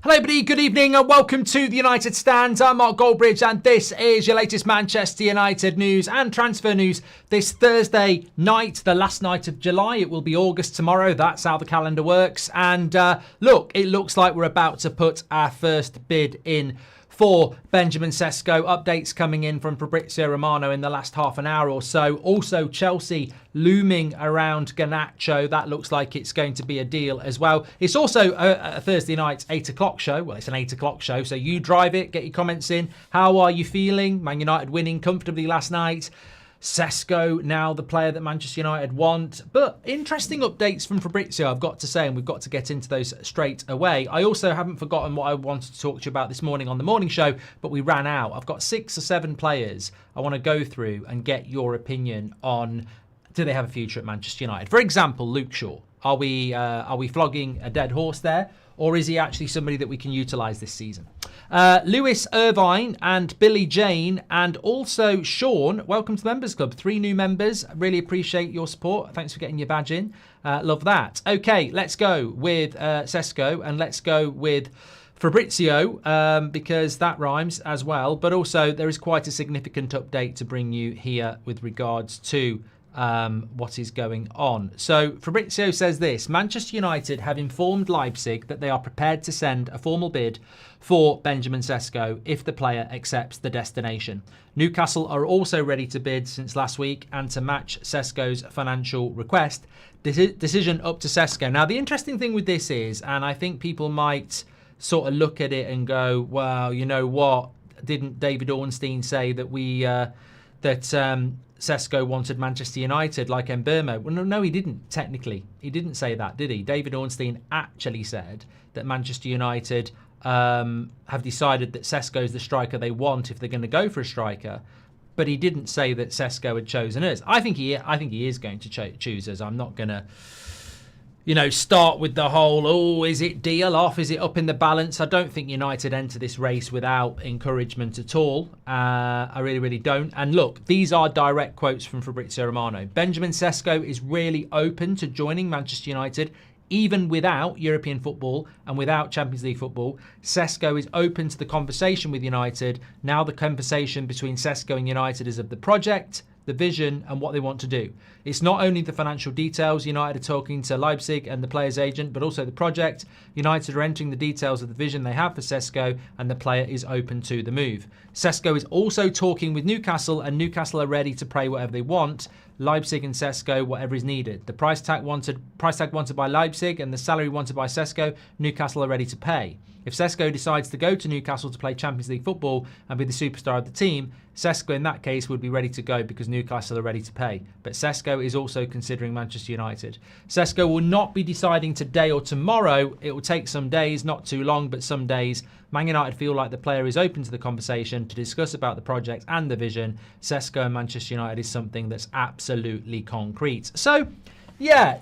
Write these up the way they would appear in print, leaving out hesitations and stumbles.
Hello everybody, good evening and welcome to the United Stand. I'm Mark Goldbridge and this is your latest Manchester United news and transfer news this Thursday night, the last night of July. It will be August tomorrow, that's how the calendar works. And look, it looks like we're about to put our first bid in for Benjamin Sesko. Updates coming in from Fabrizio Romano in the last half an hour or so. Also, Chelsea looming around Garnacho. That looks like it's going to be a deal as well. It's also a Thursday night 8 o'clock show. Well, it's an 8 o'clock show, so you drive it. Get your comments in. How are you feeling? Man United winning comfortably last night. Sesko now the player that Manchester United want. But interesting updates from Fabrizio, I've got to say, and we've got to get into those straight away. I also haven't forgotten what I wanted to talk to you about this morning on the morning show, but we ran out. I've got 6 or 7 players I want to go through and get your opinion on, do they have a future at Manchester United? For example, Luke Shaw. Are we flogging a dead horse there? Or is he actually somebody that we can utilise this season? Lewis Irvine and Billy Jane and also Sean, welcome to the Members Club. 3 new members. Really appreciate your support. Thanks for getting your badge in. Love that. Okay, let's go with Sesko and let's go with Fabrizio because that rhymes as well. But also there is quite a significant update to bring you here with regards to what is going on. So Fabrizio says this: Manchester United have informed Leipzig that they are prepared to send a formal bid for Benjamin Sesko if the player accepts the destination. Newcastle are also ready to bid since last week and to match Sesko's financial request. Decision up to Sesko. Now the interesting thing with this is, and I think people might sort of look at it and go, well, you know what, didn't David Ornstein say that Sesko wanted Manchester United like Mbeumo? Well, no, he didn't, technically. He didn't say that, did he? David Ornstein actually said that Manchester United have decided that Sesko is the striker they want if they're going to go for a striker. But he didn't say that Sesko had chosen us. I think he is going to choose us. I'm not going to, start with the whole, is it deal off? Is it up in the balance? I don't think United enter this race without encouragement at all. I really, really don't. And look, these are direct quotes from Fabrizio Romano. Benjamin Sesko is really open to joining Manchester United, even without European football and without Champions League football. Sesko is open to the conversation with United. Now the conversation between Sesko and United is of the project, the vision and what they want to do. It's not only the financial details. United are talking to Leipzig and the player's agent, but also the project. United are entering the details of the vision they have for Sesko and the player is open to the move. Sesko is also talking with Newcastle and Newcastle are ready to pay whatever they want. Leipzig and Sesko, whatever is needed. The price tag wanted by Leipzig and the salary wanted by Sesko, Newcastle are ready to pay. If Sesko decides to go to Newcastle to play Champions League football and be the superstar of the team, Sesko in that case would be ready to go because Newcastle are ready to pay. But Sesko is also considering Manchester United. Sesko will not be deciding today or tomorrow. It will take some days, not too long, but some days. Man United feel like the player is open to the conversation to discuss about the project and the vision. Sesko and Manchester United is something that's absolutely concrete. So, yeah.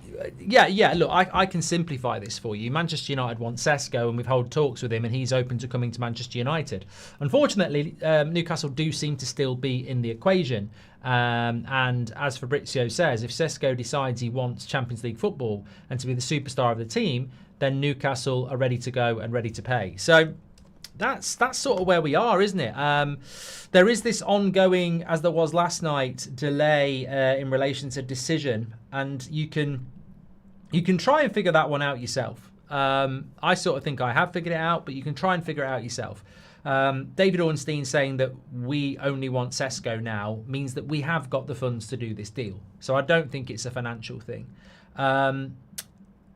Look, I can simplify this for you. Manchester United want Sesko and we've held talks with him and he's open to coming to Manchester United. Unfortunately, Newcastle do seem to still be in the equation. And as Fabrizio says, if Sesko decides he wants Champions League football and to be the superstar of the team, then Newcastle are ready to go and ready to pay. So that's sort of where we are, isn't it? There is this ongoing, as there was last night, delay in relation to decision, and you can try and figure that one out yourself. I sort of think I have figured it out, but you can try and figure it out yourself. David Ornstein saying that we only want Sesko now means that we have got the funds to do this deal. So I don't think it's a financial thing.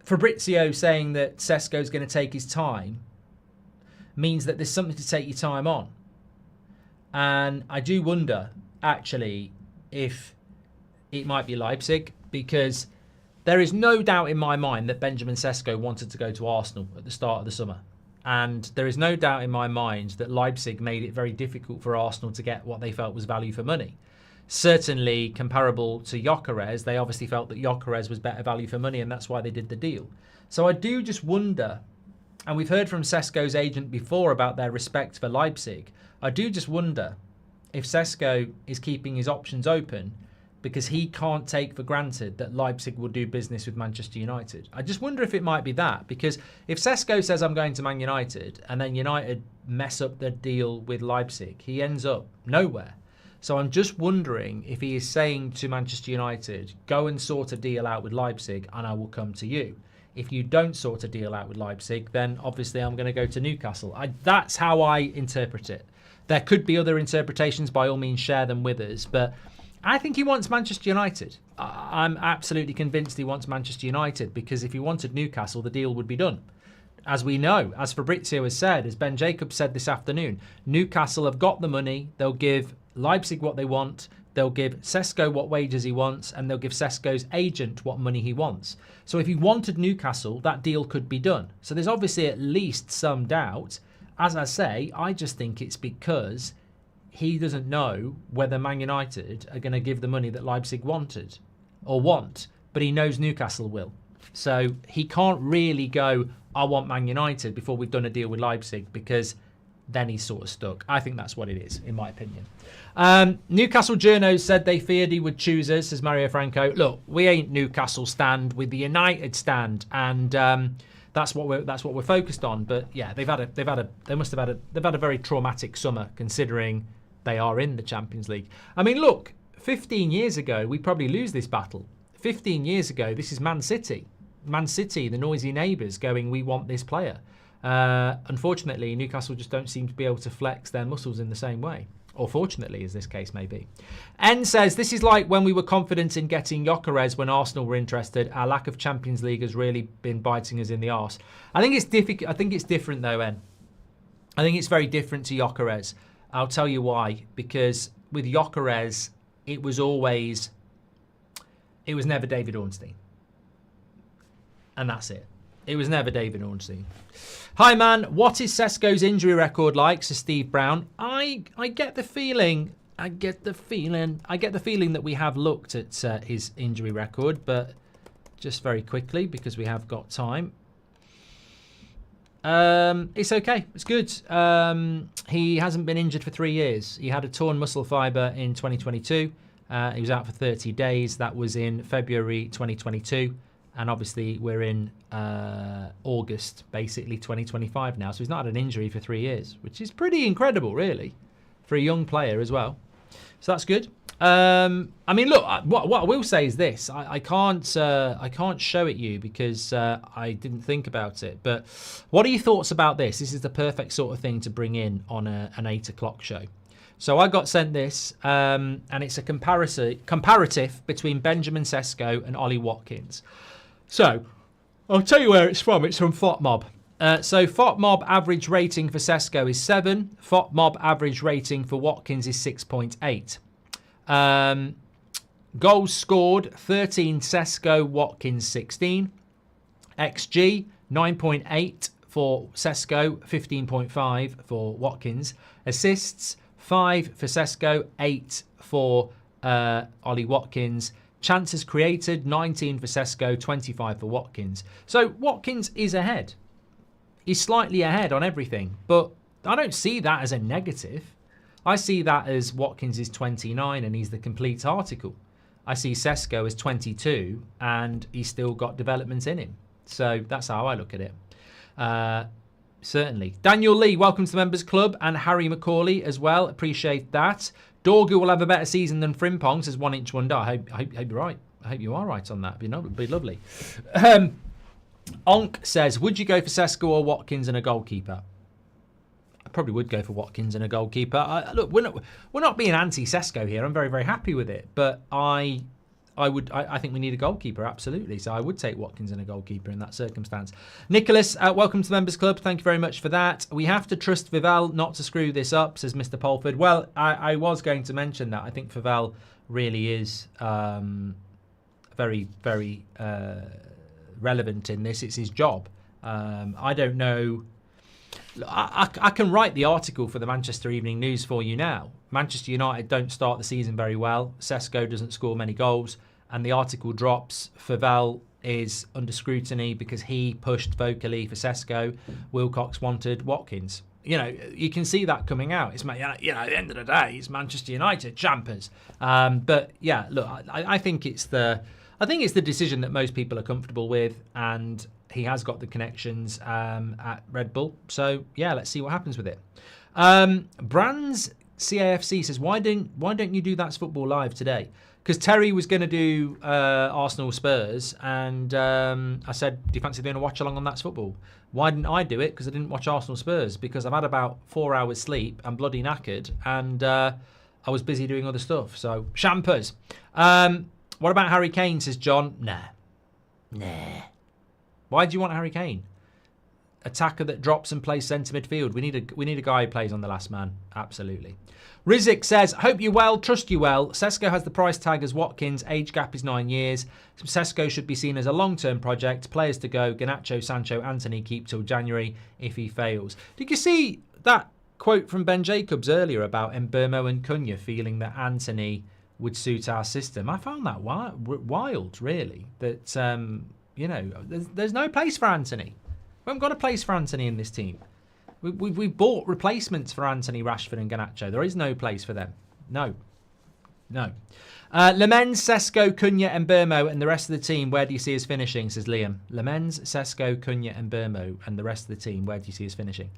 Fabrizio saying that Sesko is going to take his time means that there's something to take your time on. And I do wonder, actually, if it might be Leipzig, because there is no doubt in my mind that Benjamin Sesko wanted to go to Arsenal at the start of the summer. And there is no doubt in my mind that Leipzig made it very difficult for Arsenal to get what they felt was value for money. Certainly comparable to Gyökeres, they obviously felt that Gyökeres was better value for money, and that's why they did the deal. So I do just wonder, and we've heard from Sesko's agent before about their respect for Leipzig, I do just wonder if Sesko is keeping his options open because he can't take for granted that Leipzig will do business with Manchester United. I just wonder if it might be that, because if Sesko says I'm going to Man United and then United mess up their deal with Leipzig, he ends up nowhere. So I'm just wondering if he is saying to Manchester United, go and sort a deal out with Leipzig and I will come to you. If you don't sort a deal out with Leipzig, then obviously I'm going to go to Newcastle. That's how I interpret it. There could be other interpretations, by all means share them with us, but I think he wants Manchester United. I'm absolutely convinced he wants Manchester United, because if he wanted Newcastle, the deal would be done. As we know, as Fabrizio has said, as Ben Jacobs said this afternoon, Newcastle have got the money. They'll give Leipzig what they want. They'll give Sesko what wages he wants, and they'll give Sesko's agent what money he wants. So if he wanted Newcastle, that deal could be done. So there's obviously at least some doubt. As I say, I just think it's because he doesn't know whether Man United are going to give the money that Leipzig wanted or want, but he knows Newcastle will. So he can't really go, I want Man United before we've done a deal with Leipzig, because then he's sort of stuck. I think that's what it is, in my opinion. Newcastle journos said they feared he would choose us, says Mario Franco. Look, we ain't Newcastle stand, with the United stand, and that's what we're focused on. But yeah, they've had a very traumatic summer, considering they are in the Champions League. I mean, look, 15 years ago we probably lose this battle. 15 years ago, this is Man City. Man City, the noisy neighbours, going, we want this player. Unfortunately, Newcastle just don't seem to be able to flex their muscles in the same way. Or fortunately, as this case may be. N says, this is like when we were confident in getting Gyökeres when Arsenal were interested. Our lack of Champions League has really been biting us in the arse. I think it's difficult. I think it's different though, N. I think it's very different to Gyökeres. I'll tell you why. Because with Gyökeres, it was never David Ornstein. And that's it. It was never David Ornstein. Hi, man. What is Sesko's injury record like? Says Steve Brown. I get the feeling that we have looked at his injury record, but just very quickly, because we have got time. It's okay. It's good. He hasn't been injured for 3 years. He had a torn muscle fibre in 2022. He was out for 30 days. That was in February 2022. And obviously we're in August, basically 2025 now. So he's not had an injury for 3 years, which is pretty incredible, really, for a young player as well. So that's good. I mean, look, what I will say is this: I can't show it you because I didn't think about it. But what are your thoughts about this? This is the perfect sort of thing to bring in on an 8 o'clock show. So I got sent this, and it's a comparative between Benjamin Sesko and Ollie Watkins. So I'll tell you where it's from. It's from FOTMob. So FOTMob average rating for Sesko is 7. FOTMob average rating for Watkins is 6.8. Goals scored, 13 Sesko, Watkins 16. XG, 9.8 for Sesko, 15.5 for Watkins. Assists, 5 for Sesko, 8 for Ollie Watkins. Chances created, 19 for Sesko, 25 for Watkins. So Watkins is ahead. He's slightly ahead on everything, but I don't see that as a negative. I see that as Watkins is 29 and he's the complete article. I see Sesko as 22 and he's still got development in him. So that's how I look at it. Certainly. Daniel Lee, welcome to the Members Club, and Harry McCauley as well. Appreciate that. Dorgu will have a better season than Frimpong, says 1 Inch Wonder. I hope you're right. I hope you are right on that. It'd be lovely. Onk says, would you go for Sesko or Watkins and a goalkeeper? I probably would go for Watkins and a goalkeeper. Look, we're not being anti-Sesko here. I'm very, very happy with it. But I think we need a goalkeeper, absolutely. So I would take Watkins and a goalkeeper in that circumstance. Nicholas, welcome to the Members Club. Thank you very much for that. We have to trust Vivel not to screw this up, says Mr. Polford. Well, I was going to mention that. I think Vivel really is very, very relevant in this. It's his job. I don't know. I can write the article for the Manchester Evening News for you now. Manchester United don't start the season very well. Sesko doesn't score many goals. And the article drops. Favel is under scrutiny because he pushed vocally for Sesko. Wilcox wanted Watkins. you can see that coming out. It's at the end of the day, it's Manchester United champers. But yeah, look, I think it's the decision that most people are comfortable with, and he has got the connections at Red Bull. So yeah, let's see what happens with it. Brands CAFC says, why don't you do That's Football Live today? Because Terry was going to do Arsenal Spurs, and I said, do you fancy doing a watch along on That's Football? Why didn't I do it? Because I didn't watch Arsenal Spurs, because I've had about 4 hours sleep. I'm bloody knackered, and I was busy doing other stuff. So champers. What about Harry Kane? Says John. Nah. Why do you want Harry Kane? Attacker that drops and plays centre midfield. We need a guy who plays on the last man. Absolutely. Rizik says, hope you well, trust you well. Sesko has the price tag as Watkins. Age gap is 9 years. Sesko should be seen as a long-term project. Players to go. Garnacho, Sancho, Anthony keep till January if he fails. Did you see that quote from Ben Jacobs earlier about Mbeumo and Cunha feeling that Anthony would suit our system? I found that wild, really. That, there's no place for Anthony. We haven't got a place for Anthony in this team. We've bought replacements for Anthony, Rashford and Garnacho. There is no place for them. No. Lemens, Sesko, Cunha and Mbeumo and the rest of the team, where do you see us finishing, says Liam. Lemens, Sesko, Cunha and Mbeumo and the rest of the team, where do you see us finishing?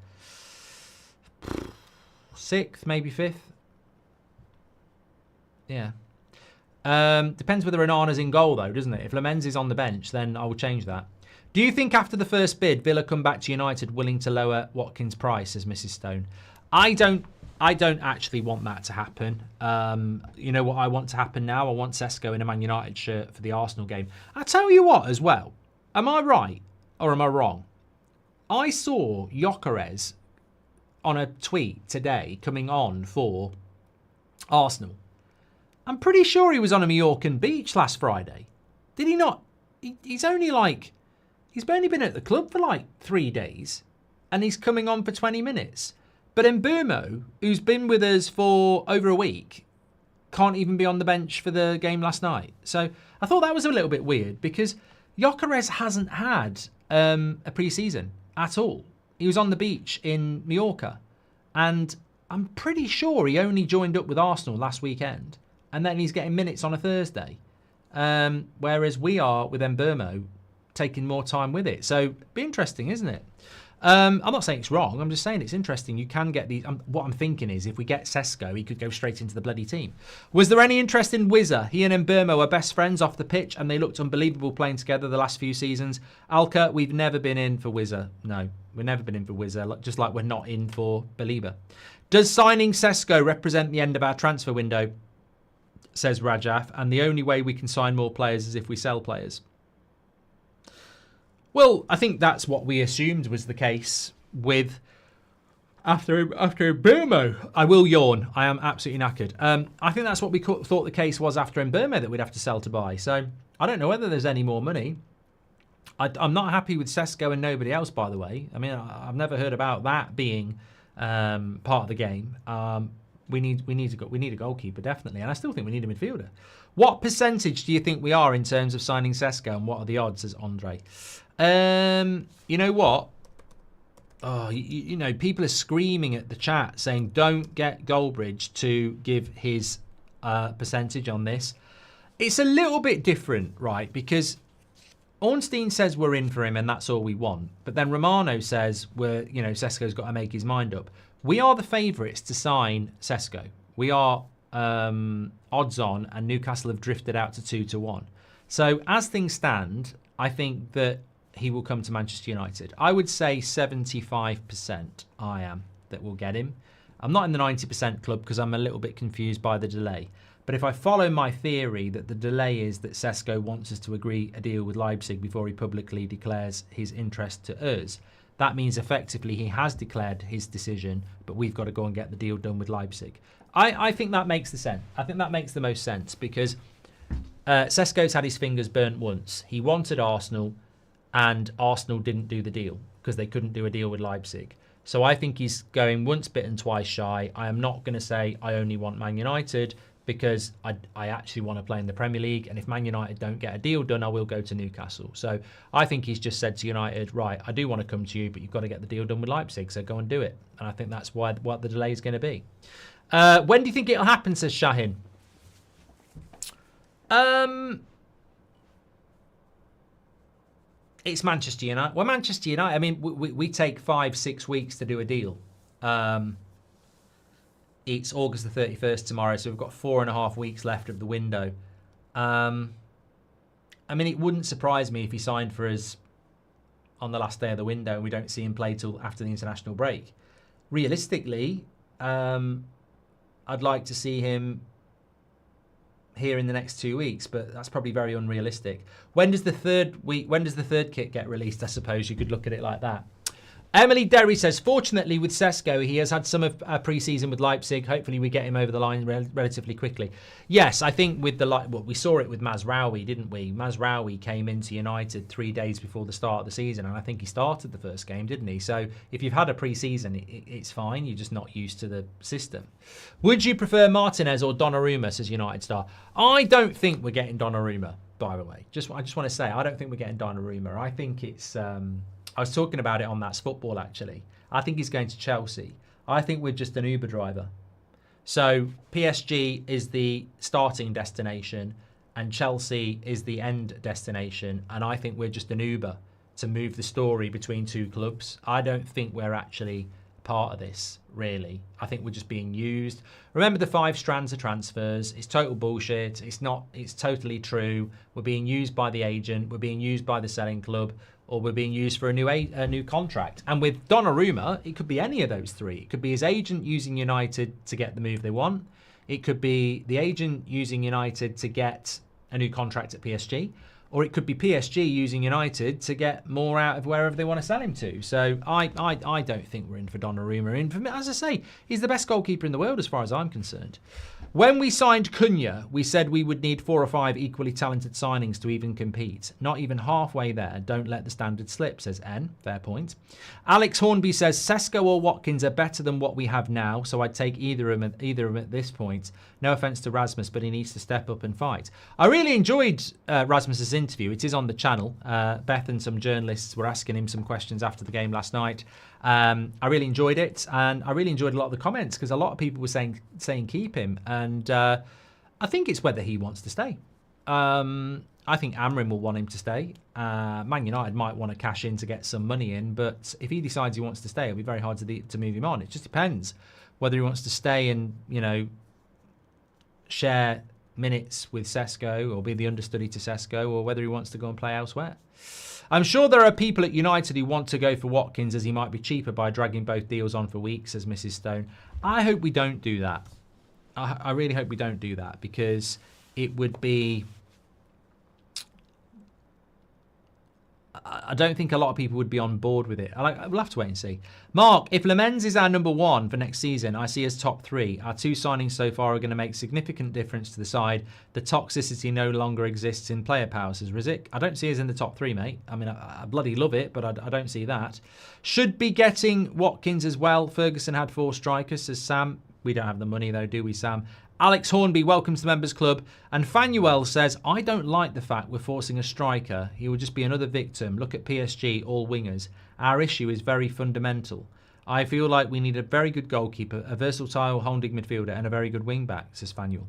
6th, maybe 5th. Yeah. Depends whether Onana's in goal, though, doesn't it? If Lemens is on the bench, then I will change that. Do you think after the first bid, Villa come back to United willing to lower Watkins' price, says Mrs. Stone? I don't actually want that to happen. You know what I want to happen now? I want Sesko in a Man United shirt for the Arsenal game. I tell you what as well. Am I right or am I wrong? I saw Gyökeres on a tweet today coming on for Arsenal. I'm pretty sure he was on a Mallorcan beach last Friday. Did he not? He's only been at the club for like 3 days, and he's coming on for 20 minutes. But Mbeumo, who's been with us for over a week, can't even be on the bench for the game last night. So I thought that was a little bit weird, because Gyökeres hasn't had a pre-season at all. He was on the beach in Mallorca, and I'm pretty sure he only joined up with Arsenal last weekend, and then he's getting minutes on a Thursday. Whereas we are, with Mbeumo, taking more time with it. So, be interesting, isn't it? I'm not saying it's wrong. I'm just saying it's interesting. You can get these. What I'm thinking is, if we get Sesko, he could go straight into the bloody team. Was there any interest in Wizza? He and Mbeumo are best friends off the pitch, and they looked unbelievable playing together the last few seasons. Alka, we've never been in for Wizza. No, we've never been in for Wizza, just like we're not in for Belieber. Does signing Sesko represent the end of our transfer window, says Rajaf, and the only way we can sign more players is if we sell players? Well, I think that's what we assumed was the case with after Mbeumo. I will yawn. I am absolutely knackered. I think that's what we thought the case was after Mbeumo, that we'd have to sell to buy. So I don't know whether there's any more money. I'm not happy with Sesko and nobody else, by the way. I mean, I've never heard about that being part of the game. We need a goalkeeper, definitely, and I still think we need a midfielder. What percentage do you think we are in terms of signing Sesko, and what are the odds, as Andre? You know what? Oh, you know, people are screaming at the chat saying don't get Goldbridge to give his percentage on this. It's a little bit different, right? Because Ornstein says we're in for him and that's all we want, but then Romano says Sesko's got to make his mind up. We are the favourites to sign Sesko. We are odds on, and Newcastle have drifted out to 2-1. So as things stand, I think that he will come to Manchester United. I would say 75% I am that will get him. I'm not in the 90% club because I'm a little bit confused by the delay. But if I follow my theory that the delay is that Sesko wants us to agree a deal with Leipzig before he publicly declares his interest to us, that means effectively he has declared his decision, but we've got to go and get the deal done with Leipzig. I think that makes the sense. I think that makes the most sense, because Sesko's had his fingers burnt once. He wanted Arsenal, and Arsenal didn't do the deal because they couldn't do a deal with Leipzig. So I think he's going once bitten, twice shy. I am not going to say I only want Man United, because I actually want to play in the Premier League, and if Man United don't get a deal done, I will go to Newcastle. So I think he's just said to United, right, I do want to come to you, but you've got to get the deal done with Leipzig, so go and do it. And I think that's what the delay is going to be. When do you think it'll happen, says Shahin? It's Manchester United. Well, Manchester United, I mean, we take 5-6 weeks to do a deal. It's August the 31st tomorrow, so we've got 4.5 weeks left of the window. I mean, it wouldn't surprise me if he signed for us on the last day of the window and we don't see him play till after the international break. Realistically, I'd like to see him here in the next 2 weeks, but that's probably very unrealistic. When does the third kit get released? I suppose you could look at it like that. Emily Derry says, fortunately with Sesko, he has had some of pre-season with Leipzig. Hopefully we get him over the line relatively quickly. Yes, I think with we saw it with Mazraoui, didn't we? Mazraoui came into United 3 days before the start of the season, and I think he started the first game, didn't he? So if you've had a pre-season, it's fine. You're just not used to the system. Would you prefer Martinez or Donnarumma, says United Star? I don't think we're getting Donnarumma, by the way. I just want to say, I don't think we're getting Donnarumma. I think it's... I was talking about it on That's Football, actually. I think he's going to Chelsea. I think we're just an Uber driver. So PSG is the starting destination and Chelsea is the end destination. And I think we're just an Uber to move the story between two clubs. I don't think we're actually part of this, really. I think we're just being used. Remember the 5 strands of transfers. It's total bullshit. It's totally true. We're being used by the agent. We're being used by the selling club. Or we're being used for a new contract. And with Donnarumma, it could be any of those 3. It could be his agent using United to get the move they want. It could be the agent using United to get a new contract at PSG. Or it could be PSG using United to get more out of wherever they want to sell him to. So I don't think we're in for Donnarumma. And for me, as I say, he's the best goalkeeper in the world as far as I'm concerned. When we signed Cunha, we said we would need 4 or 5 equally talented signings to even compete. Not even halfway there. Don't let the standard slip, says N. Fair point. Alex Hornby says, Sesko or Watkins are better than what we have now, so I'd take either of them at this point. No offence to Rasmus, but he needs to step up and fight. I really enjoyed Rasmus's interview. It is on the channel. Beth and some journalists were asking him some questions after the game last night. I really enjoyed it, and I really enjoyed a lot of the comments because a lot of people were saying keep him, and I think it's whether he wants to stay. I think Amrin will want him to stay. Man United might want to cash in to get some money in, but if he decides he wants to stay, it'll be very hard to move him on. It just depends whether he wants to stay and, you know, share minutes with Sesko or be the understudy to Sesko, or whether he wants to go and play elsewhere. I'm sure there are people at United who want to go for Watkins as he might be cheaper by dragging both deals on for weeks, says Mrs. Stone. I hope we don't do that. I really hope we don't do that, because it would be... I don't think a lot of people would be on board with it. We'll have to wait and see. Mark, if Lemens is our number 1 for next season, I see as top 3. Our 2 signings so far are going to make significant difference to the side. The toxicity no longer exists in player power, says Rizik. I don't see us in the top 3, mate. I mean, I bloody love it, but I don't see that. Should be getting Watkins as well. Ferguson had 4 strikers, says Sam. We don't have the money, though, do we, Sam? Alex Hornby, welcome to the Members Club. And Fanuel says, I don't like the fact we're forcing a striker. He will just be another victim. Look at PSG, all wingers. Our issue is very fundamental. I feel like we need a very good goalkeeper, a versatile holding midfielder, and a very good wing-back, says Fanuel.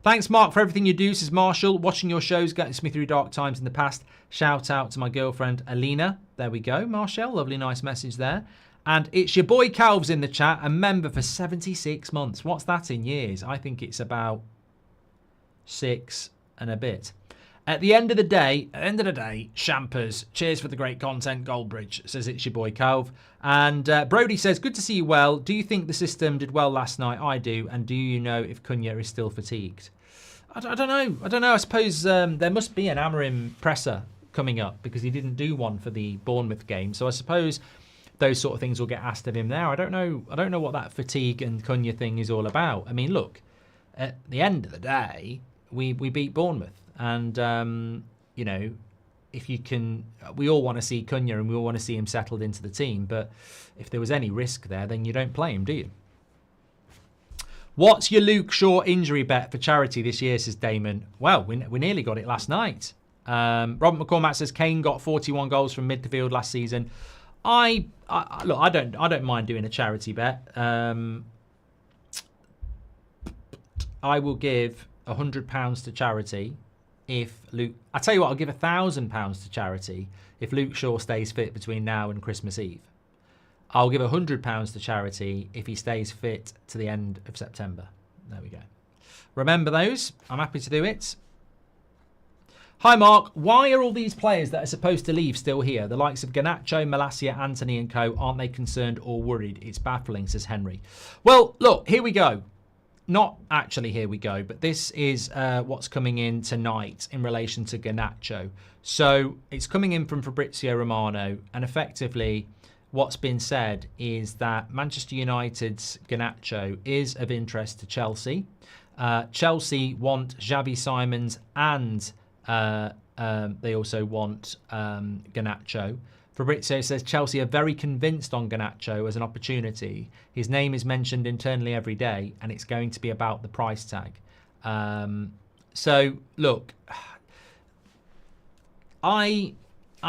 Thanks, Mark, for everything you do, says Marshall. Watching your shows gets me through dark times in the past. Shout out to my girlfriend, Alina. There we go, Marshall. Lovely, nice message there. And it's your boy Calv's in the chat, a member for 76 months. What's that in years? I think it's about 6 and a bit. At the end of the day, Shampers, cheers for the great content, Goldbridge, says it's your boy Calv. And Brody says, good to see you well. Do you think the system did well last night? I do. And do you know if Cunha is still fatigued? I don't know. I suppose there must be an Amarim presser coming up because he didn't do one for the Bournemouth game. So I suppose those sort of things will get asked of him there. I don't know what that fatigue and Cunha thing is all about. I mean, look, at the end of the day, we beat Bournemouth. And, you know, if you can, we all want to see Cunha and we all want to see him settled into the team. But if there was any risk there, then you don't play him, do you? What's your Luke Shaw injury bet for charity this year, says Damon? Well, we nearly got it last night. Robert McCormack says Kane got 41 goals from midfield last season. I don't mind doing a charity bet. I will give £100 to charity if Luke. I tell you what, I'll give £1,000 to charity if Luke Shaw stays fit between now and Christmas Eve. I'll give £100 to charity if he stays fit to the end of September. There we go. Remember those. I'm happy to do it. Hi, Mark. Why are all these players that are supposed to leave still here? The likes of Garnacho, Malacia, Anthony and co. Aren't they concerned or worried? It's baffling, says Henry. Well, look, here we go. Not actually here we go, but this is what's coming in tonight in relation to Garnacho. So it's coming in from Fabrizio Romano, and effectively what's been said is that Manchester United's Garnacho is of interest to Chelsea. Chelsea want Xavi Simons and they also want Garnacho. Fabrizio says Chelsea are very convinced on Garnacho as an opportunity. His name is mentioned internally every day, and it's going to be about the price tag. So, look, I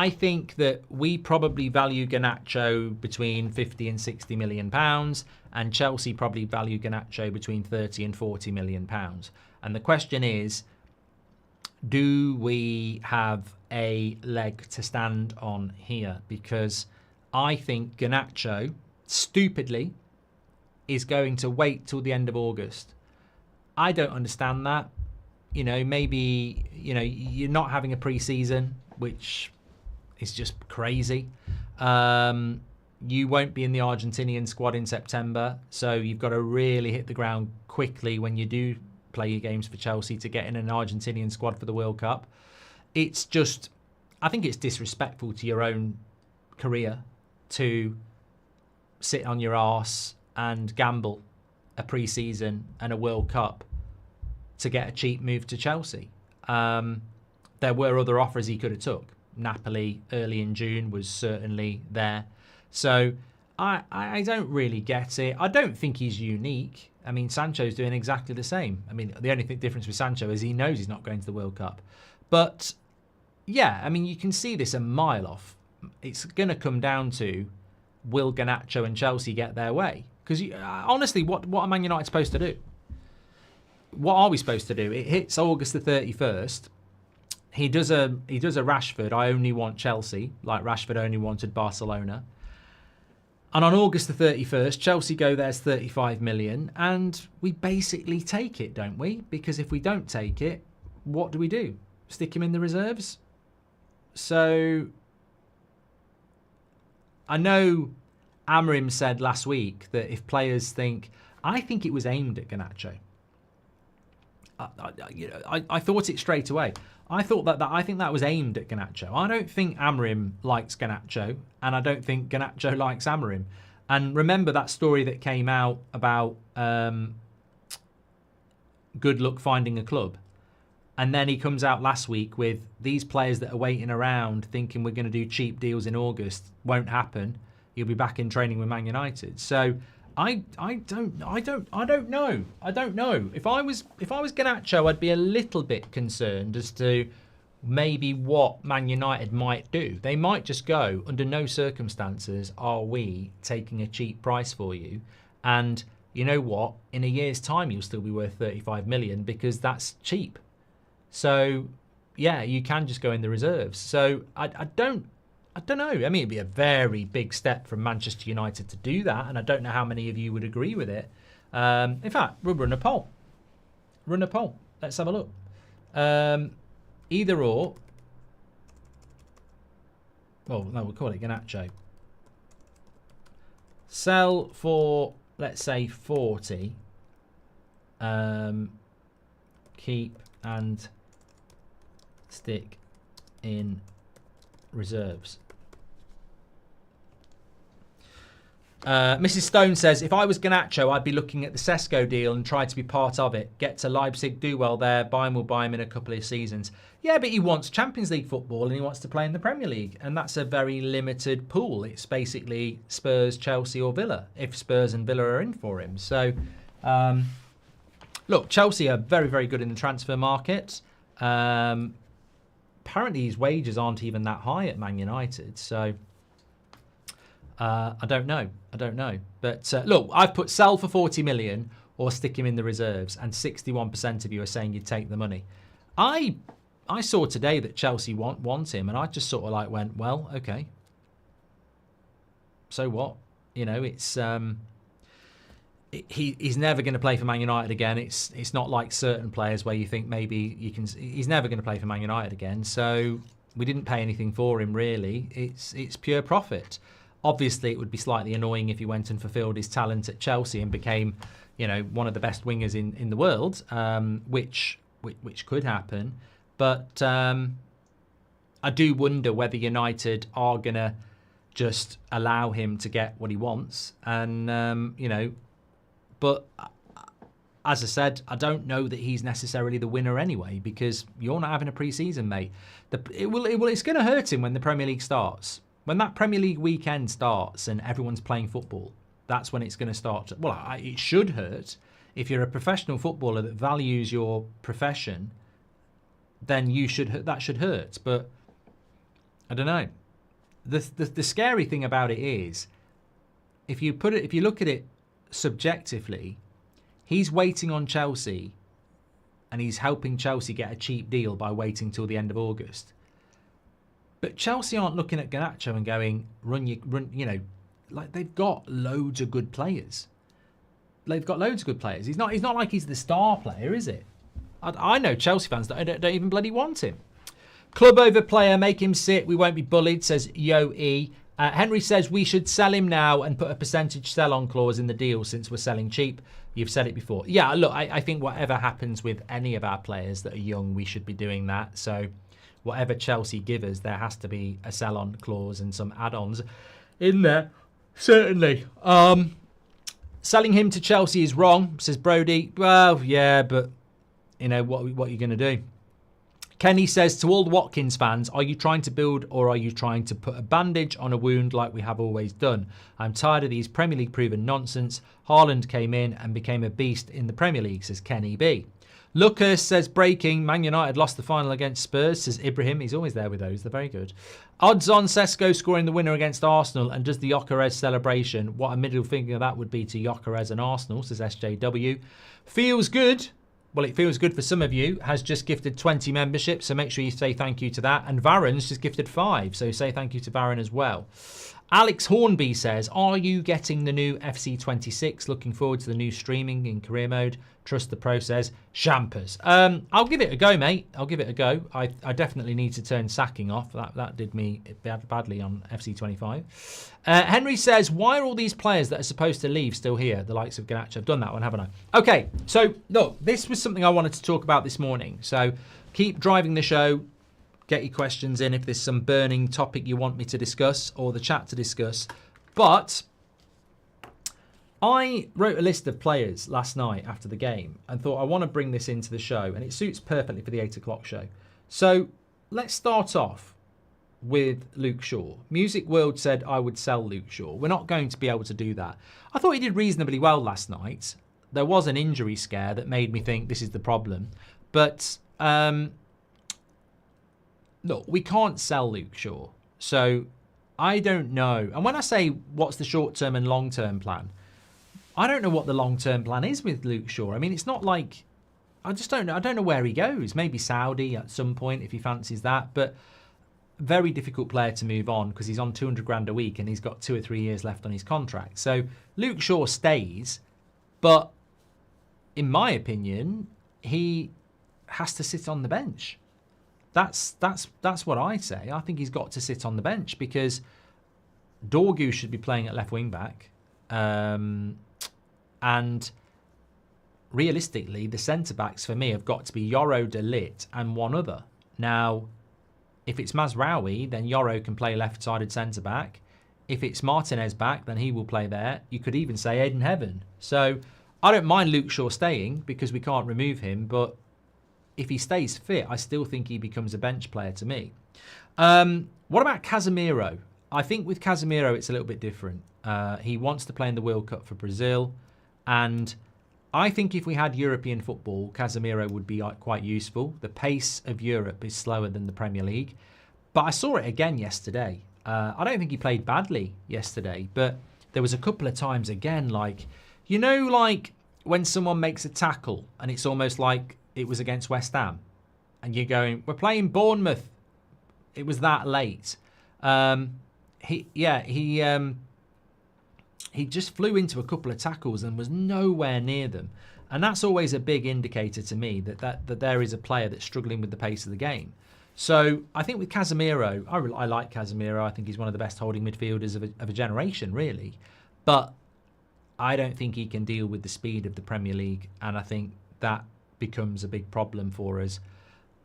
think that we probably value Garnacho between 50 and 60 million pounds, and Chelsea probably value Garnacho between 30 and 40 million pounds. And the question is, do we have a leg to stand on here? Because I think Garnacho, stupidly, is going to wait till the end of August. I don't understand that. You know, maybe, you know, you're not having a pre-season, which is just crazy. You won't be in the Argentinian squad in September, so you've got to really hit the ground quickly when you do play your games for Chelsea to get in an Argentinian squad for the World Cup. It's just, I think it's disrespectful to your own career to sit on your arse and gamble a pre-season and a World Cup to get a cheap move to Chelsea. There were other offers he could have took. Napoli early in June was certainly there. So I don't really get it. I don't think he's unique. I mean, Sancho's doing exactly the same. I mean, the only difference with Sancho is he knows he's not going to the World Cup. But, yeah, I mean, you can see this a mile off. It's going to come down to, will Garnacho and Chelsea get their way? Because, honestly, what are Man United supposed to do? What are we supposed to do? It hits August the 31st. He does a Rashford, I only want Chelsea, like Rashford only wanted Barcelona. And on August the 31st, Chelsea go, there's 35 million, and we basically take it, don't we? Because if we don't take it, what do? Stick him in the reserves? So, I know Amorim said last week that if players think, I think it was aimed at Garnacho. I thought it straight away. I think that was aimed at Garnacho. I don't think Amorim likes Garnacho, and I don't think Garnacho likes Amorim. And remember that story that came out about good luck finding a club. And then he comes out last week with these players that are waiting around thinking we're going to do cheap deals in August. Won't happen. He'll be back in training with Man United. So I don't know. If I was Garnacho, I'd be a little bit concerned as to maybe what Man United might do. They might just go, under no circumstances are we taking a cheap price for you. And you know what? In a year's time, you'll still be worth 35 million because that's cheap. So yeah, you can just go in the reserves. So I don't know. I mean, it'd be a very big step from Manchester United to do that, and I don't know how many of you would agree with it. In fact, we'll run a poll. Let's have a look. Either or. Well, no, we'll call it Garnacho. Sell for, let's say, 40. Keep and stick in reserves. Mrs. Stone says, if I was Garnacho, I'd be looking at the Sesko deal and try to be part of it. Get to Leipzig, do well there. Bayern will buy him in a couple of seasons. Yeah, but he wants Champions League football and he wants to play in the Premier League. And that's a very limited pool. It's basically Spurs, Chelsea or Villa, if Spurs and Villa are in for him. So, Look, Chelsea are very, very good in the transfer market. Apparently his wages aren't even that high at Man United, so I don't know. But look, I've put sell for 40 million or stick him in the reserves, and 61% of you are saying you'd take the money. I saw today that Chelsea want him, and I just sort of like went, well, okay. So what? You know, it's he's never going to play for Man United again. It's not like certain players where you think maybe you can. He's never going to play for Man United again. So we didn't pay anything for him really. It's pure profit. Obviously, it would be slightly annoying if he went and fulfilled his talent at Chelsea and became, you know, one of the best wingers in the world, which could happen. But I do wonder whether United are going to just allow him to get what he wants. And, you know, but as I said, I don't know that he's necessarily the winner anyway, because you're not having a pre-season, mate. It's going to hurt him when the Premier League starts. When that Premier League weekend starts and everyone's playing football, that's when it's going to start. It should hurt. If you're a professional footballer that values your profession, then that should hurt. But I don't know. The scary thing about it is, if you look at it subjectively, he's waiting on Chelsea, and he's helping Chelsea get a cheap deal by waiting till the end of August. But Chelsea aren't looking at Garnacho and going, run, you know, like they've got loads of good players. He's not like he's the star player, is it? I know Chelsea fans that don't even bloody want him. Club over player, make him sit. We won't be bullied, says Yo E. Henry says we should sell him now and put a percentage sell-on clause in the deal since we're selling cheap. You've said it before. Yeah, look, I think whatever happens with any of our players that are young, we should be doing that. So whatever Chelsea give us, there has to be a sell-on clause and some add-ons in there. Certainly. Selling him to Chelsea is wrong, says Brody. Well, yeah, but, you know, what are you going to do? Kenny says, to all the Watkins fans, are you trying to build or are you trying to put a bandage on a wound like we have always done? I'm tired of these Premier League proven nonsense. Haaland came in and became a beast in the Premier League, says Kenny B. Lucas says, breaking, Man United lost the final against Spurs, says Ibrahim. He's always there with those. They're very good. Odds on Sesko scoring the winner against Arsenal, and does the Gyökeres celebration. What a middle finger that would be to Gyökeres and Arsenal, says SJW. Feels good. Well, it feels good for some of you. Has just gifted 20 memberships, so make sure you say thank you to that. And Varen's just gifted 5, so say thank you to Varen as well. Alex Hornby says, are you getting the new FC26? Looking forward to the new streaming in career mode. Trust the process. Champers. I'll give it a go, mate. I'll give it a go. I definitely need to turn sacking off. That did me badly on FC25. Henry says, why are all these players that are supposed to leave still here? The likes of Garnacho. I've done that one, haven't I? Okay, so look, this was something I wanted to talk about this morning. So keep driving the show. Get your questions in if there's some burning topic you want me to discuss or the chat to discuss. But I wrote a list of players last night after the game and thought I want to bring this into the show, and it suits perfectly for the 8 o'clock show. So let's start off with Luke Shaw. Music World said I would sell Luke Shaw. We're not going to be able to do that. I thought he did reasonably well last night. There was an injury scare that made me think this is the problem. But look, we can't sell Luke Shaw. So I don't know. And when I say what's the short-term and long-term plan, I don't know what the long-term plan is with Luke Shaw. I mean, it's not like, I just don't know. I don't know where he goes. Maybe Saudi at some point if he fancies that. But very difficult player to move on because he's on 200 grand a week and he's got 2 or 3 years left on his contract. So Luke Shaw stays, but in my opinion, he has to sit on the bench. That's what I say. I think he's got to sit on the bench because Dorgu should be playing at left wing back. And realistically, the centre-backs for me have got to be Yoro, De Ligt and one other. Now, if it's Mazraoui, then Yoro can play left-sided centre-back. If it's Martinez back, then he will play there. You could even say Aiden Heaven. So I don't mind Luke Shaw staying because we can't remove him, but if he stays fit, I still think he becomes a bench player to me. What about Casemiro? I think with Casemiro, it's a little bit different. He wants to play in the World Cup for Brazil, and I think if we had European football, Casemiro would be quite useful. The pace of Europe is slower than the Premier League. But I saw it again yesterday. I don't think he played badly yesterday, but there was a couple of times again, like, like when someone makes a tackle and it's almost like it was against West Ham and you're going, we're playing Bournemouth. It was that late. He just flew into a couple of tackles and was nowhere near them. And that's always a big indicator to me that there is a player that's struggling with the pace of the game. So I think with Casemiro, I like Casemiro. I think he's one of the best holding midfielders of a generation, really. But I don't think he can deal with the speed of the Premier League. And I think that becomes a big problem for us.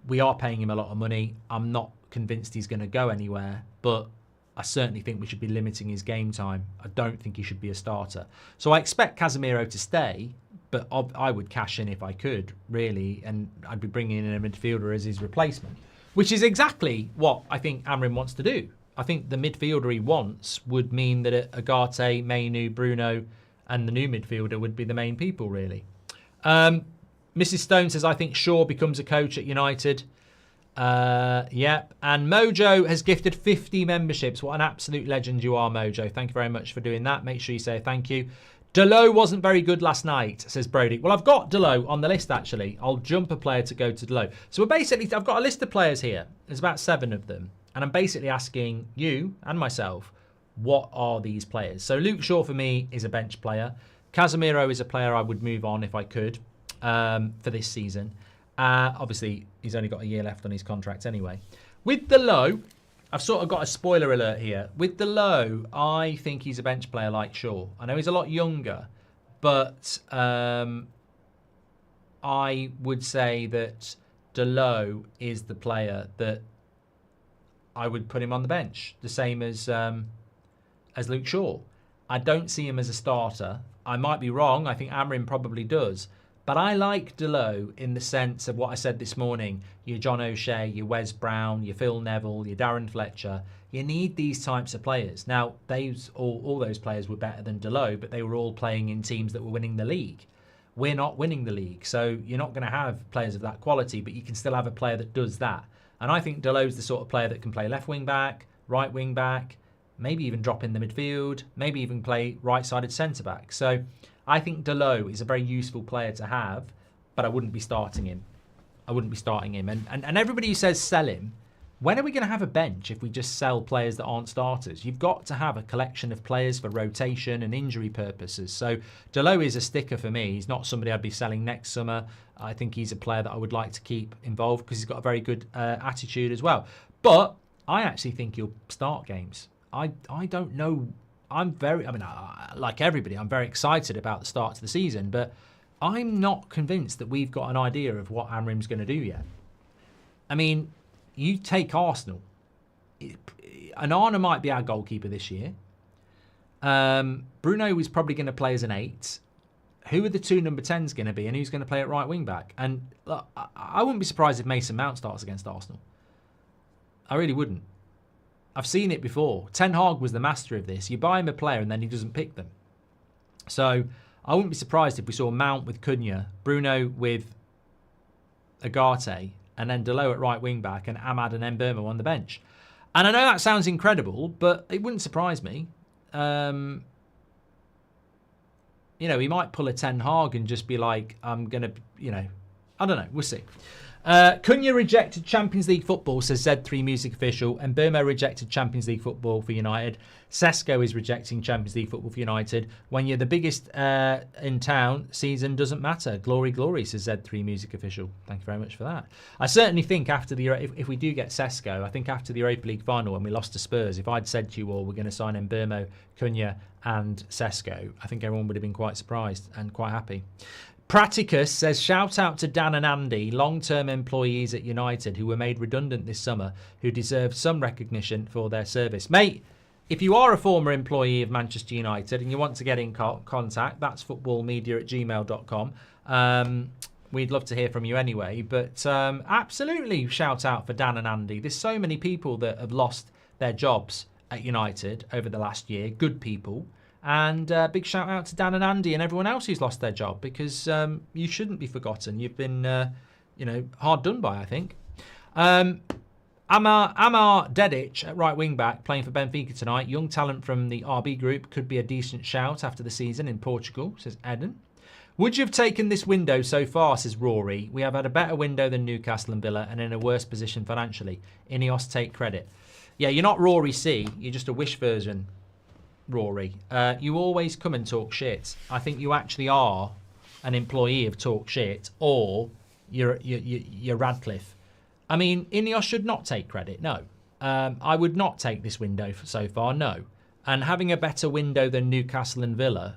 We are paying him a lot of money. I'm not convinced he's going to go anywhere. But I certainly think we should be limiting his game time. I don't think he should be a starter. So I expect Casemiro to stay, but I would cash in if I could, really, and I'd be bringing in a midfielder as his replacement, which is exactly what I think Amrin wants to do. I think the midfielder he wants would mean that Agate, Mainu, Bruno, and the new midfielder would be the main people, really. Mrs. Stone says, I think Shaw becomes a coach at United. Yep. And Mojo has gifted 50 memberships. What an absolute legend you are, Mojo. Thank you very much for doing that. Make sure you say thank you. Delo wasn't very good last night, says Brody. Well, I've got Delo on the list, actually. I'll jump a player to go to Delo. So I've got a list of players here. There's about 7 of them. And I'm basically asking you and myself, what are these players? So Luke Shaw, for me, is a bench player. Casemiro is a player I would move on if I could for this season. Obviously, he's only got a year left on his contract anyway. With Delo, I've sort of got a spoiler alert here. With Delo, I think he's a bench player like Shaw. I know he's a lot younger, but I would say that Delo is the player that I would put him on the bench, the same as Luke Shaw. I don't see him as a starter. I might be wrong. I think Amrin probably does. But I like Delo in the sense of what I said this morning. Your John O'Shea, your Wes Brown, your Phil Neville, your Darren Fletcher. You need these types of players. Now, all those players were better than Delo, but they were all playing in teams that were winning the league. We're not winning the league, so you're not going to have players of that quality, but you can still have a player that does that. And I think Delo's the sort of player that can play left wing back, right wing back, maybe even drop in the midfield, maybe even play right-sided centre back. So I think Delo is a very useful player to have, but I wouldn't be starting him. And everybody who says sell him, when are we going to have a bench if we just sell players that aren't starters? You've got to have a collection of players for rotation and injury purposes. So Delo is a sticker for me. He's not somebody I'd be selling next summer. I think he's a player that I would like to keep involved because he's got a very good attitude as well. But I actually think he'll start games. I don't know. Like everybody, I'm very excited about the start to the season, but I'm not convinced that we've got an idea of what Amrim's going to do yet. I mean, you take Arsenal. Onana might be our goalkeeper this year. Bruno is probably going to play as an 8. Who are the 2 number 10s going to be, and who's going to play at right wing back? And look, I wouldn't be surprised if Mason Mount starts against Arsenal. I really wouldn't. I've seen it before. Ten Hag was the master of this. You buy him a player and then he doesn't pick them. So I wouldn't be surprised if we saw Mount with Cunha, Bruno with Agate, and then Delo at right wing back and Ahmad and Mbeumo on the bench. And I know that sounds incredible, but it wouldn't surprise me. He might pull a Ten Hag and just be like, I'm going to, I don't know. We'll see. Cunha rejected Champions League football, says Z3 Music Official. And Mbeumo rejected Champions League football for United. Sesko is rejecting Champions League football for United. When you're the biggest in town, season doesn't matter. Glory, glory, says Z3 Music Official. Thank you very much for that. I certainly think after if we do get Sesko, I think after the Europa League final when we lost to Spurs, if I'd said to you all, we're going to sign Mbeumo, Cunha and Sesko, I think everyone would have been quite surprised and quite happy. Praticus says, shout out to Dan and Andy, long-term employees at United who were made redundant this summer, who deserve some recognition for their service. Mate, if you are a former employee of Manchester United and you want to get in contact, that's footballmedia@gmail.com. We'd love to hear from you anyway. But absolutely shout out for Dan and Andy. There's so many people that have lost their jobs at United over the last year, good people. And big shout out to Dan and Andy and everyone else who's lost their job, because you shouldn't be forgotten. You've been, hard done by, I think. Amar Dedic at right wing back, playing for Benfica tonight. Young talent from the RB group, could be a decent shout after the season in Portugal, says Eden. Would you have taken this window so far, says Rory. We have had a better window than Newcastle and Villa and in a worse position financially. Ineos take credit. Yeah, you're not Rory C, you're just a wish version, Rory. You always come and talk shit. I think you actually are an employee of Talk Shit, or you're Radcliffe. I mean, Ineos should not take credit, no. I would not take this window so far, no. And having a better window than Newcastle and Villa,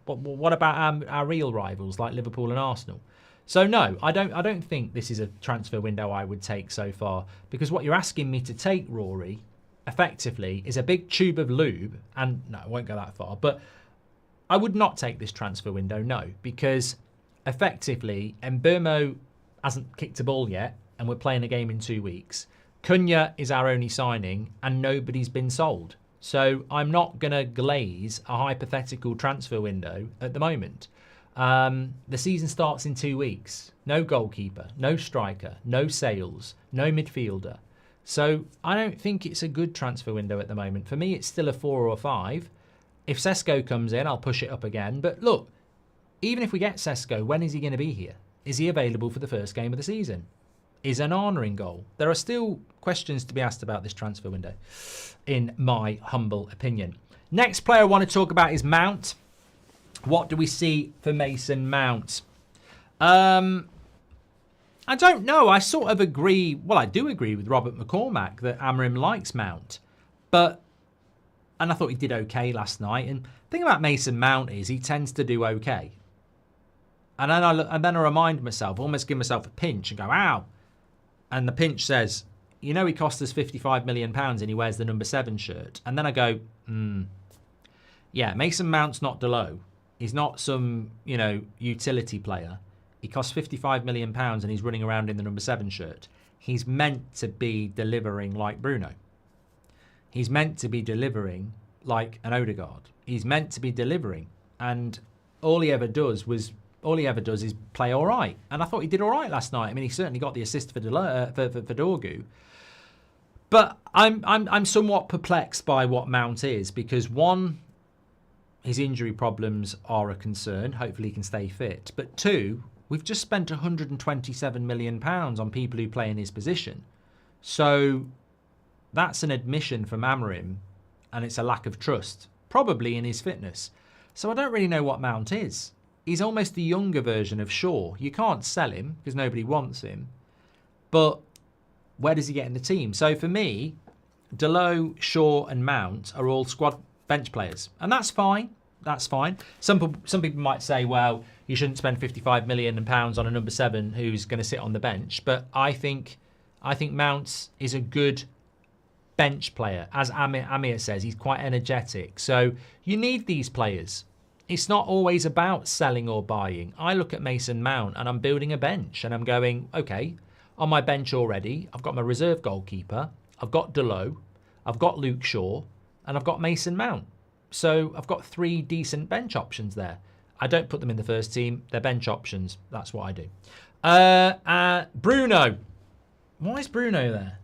what about our real rivals like Liverpool and Arsenal? So no, I don't think this is a transfer window I would take so far, because what you're asking me to take, Rory, effectively, is a big tube of lube, and no, I won't go that far, but I would not take this transfer window, no, because effectively, Mbeumo hasn't kicked a ball yet, and we're playing a game in 2 weeks. Cunha is our only signing, and nobody's been sold. So I'm not going to glaze a hypothetical transfer window at the moment. The season starts in 2 weeks. No goalkeeper, no striker, no sales, no midfielder. So I don't think it's a good transfer window at the moment. For me, it's still a 4 or a 5. If Sesko comes in, I'll push it up again. But look, even if we get Sesko, when is he going to be here? Is he available for the first game of the season? Is Onana in goal? There are still questions to be asked about this transfer window, in my humble opinion. Next player I want to talk about is Mount. What do we see for Mason Mount? I don't know. I sort of agree. Well, I do agree with Robert McCormack that Amorim likes Mount. And I thought he did okay last night. And the thing about Mason Mount is he tends to do okay. And then I remind myself, almost give myself a pinch and go, ow. And the pinch says, he cost us £55 million and he wears the number 7 shirt. And then I go, yeah, Mason Mount's not Delo. He's not some, utility player. He costs £55 million and he's running around in the number 7 shirt. He's meant to be delivering like Bruno. He's meant to be delivering like an Odegaard. He's meant to be delivering. And all he ever does is play all right. And I thought he did all right last night. I mean, he certainly got the assist for Dorgu. But I'm somewhat perplexed by what Mount is, because one, his injury problems are a concern. Hopefully he can stay fit. But two, we've just spent £127 million on people who play in his position. So that's an admission from Amorim, and it's a lack of trust, probably in his fitness. So I don't really know what Mount is. He's almost the younger version of Shaw. You can't sell him because nobody wants him. But where does he get in the team? So for me, Delo, Shaw and Mount are all squad bench players. And that's fine. That's fine. Some people might say, well, you shouldn't spend £55 million on a number 7 who's going to sit on the bench. But I think Mount is a good bench player. As Amir says, he's quite energetic. So you need these players. It's not always about selling or buying. I look at Mason Mount and I'm building a bench and I'm going, okay, on my bench already, I've got my reserve goalkeeper, I've got Delo, I've got Luke Shaw, and I've got Mason Mount. So I've got 3 decent bench options there. I don't put them in the first team. They're bench options. That's what I do. Bruno. Why is Bruno there?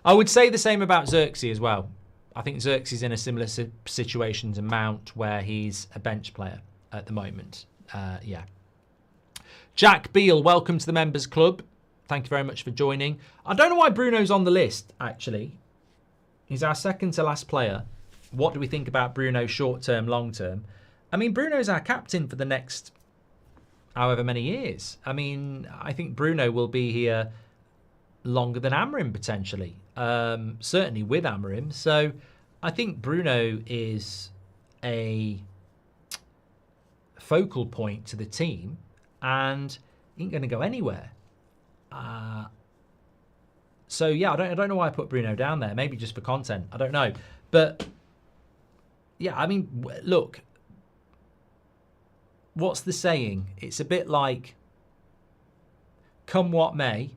I would say the same about Xerxes as well. I think Xerxes is in a similar situation to Mount, where he's a bench player at the moment. Yeah. Jack Beale, welcome to the Members Club. Thank you very much for joining. I don't know why Bruno's on the list, actually. He's our second to last player. What do we think about Bruno short term, long term? I mean, Bruno's our captain for the next however many years. I mean, I think Bruno will be here longer than Amorim potentially. Certainly with Amorim. So I think Bruno is a focal point to the team and he ain't going to go anywhere. So yeah, I don't know why I put Bruno down there. Maybe just for content. I don't know. But yeah, I mean, look, what's the saying? It's a bit like, come what may,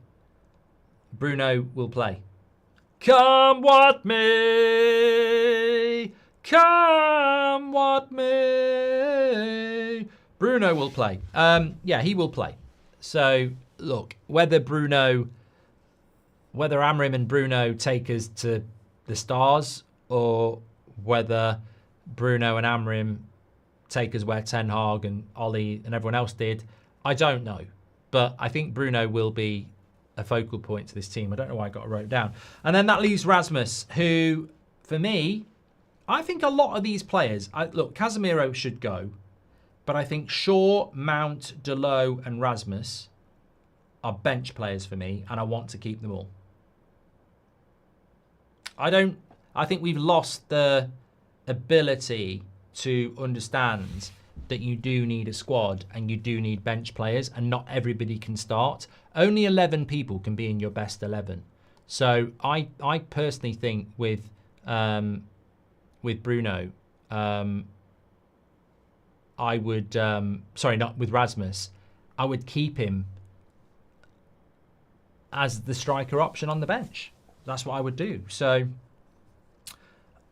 Bruno will play. Come what may, Come what may. Bruno will play. Yeah, he will play. So, look, whether Amrim and Bruno take us to the stars or whether Bruno and Amrim take us where Ten Hag and Ollie and everyone else did, I don't know. But I think Bruno will be a focal point to this team. I don't know why I got it wrote down. And then that leaves Rasmus, who, for me, I think a lot of these players, look, Casemiro should go, but I think Shaw, Mount, Delo and Rasmus are bench players for me, and I want to keep them all. I think we've lost the ability to understand that you do need a squad and you do need bench players, and not everybody can start. Only 11 people can be in your best 11. So I personally think with Bruno, I would sorry, not with Rasmus, I would keep him as the striker option on the bench. That's what I would do. So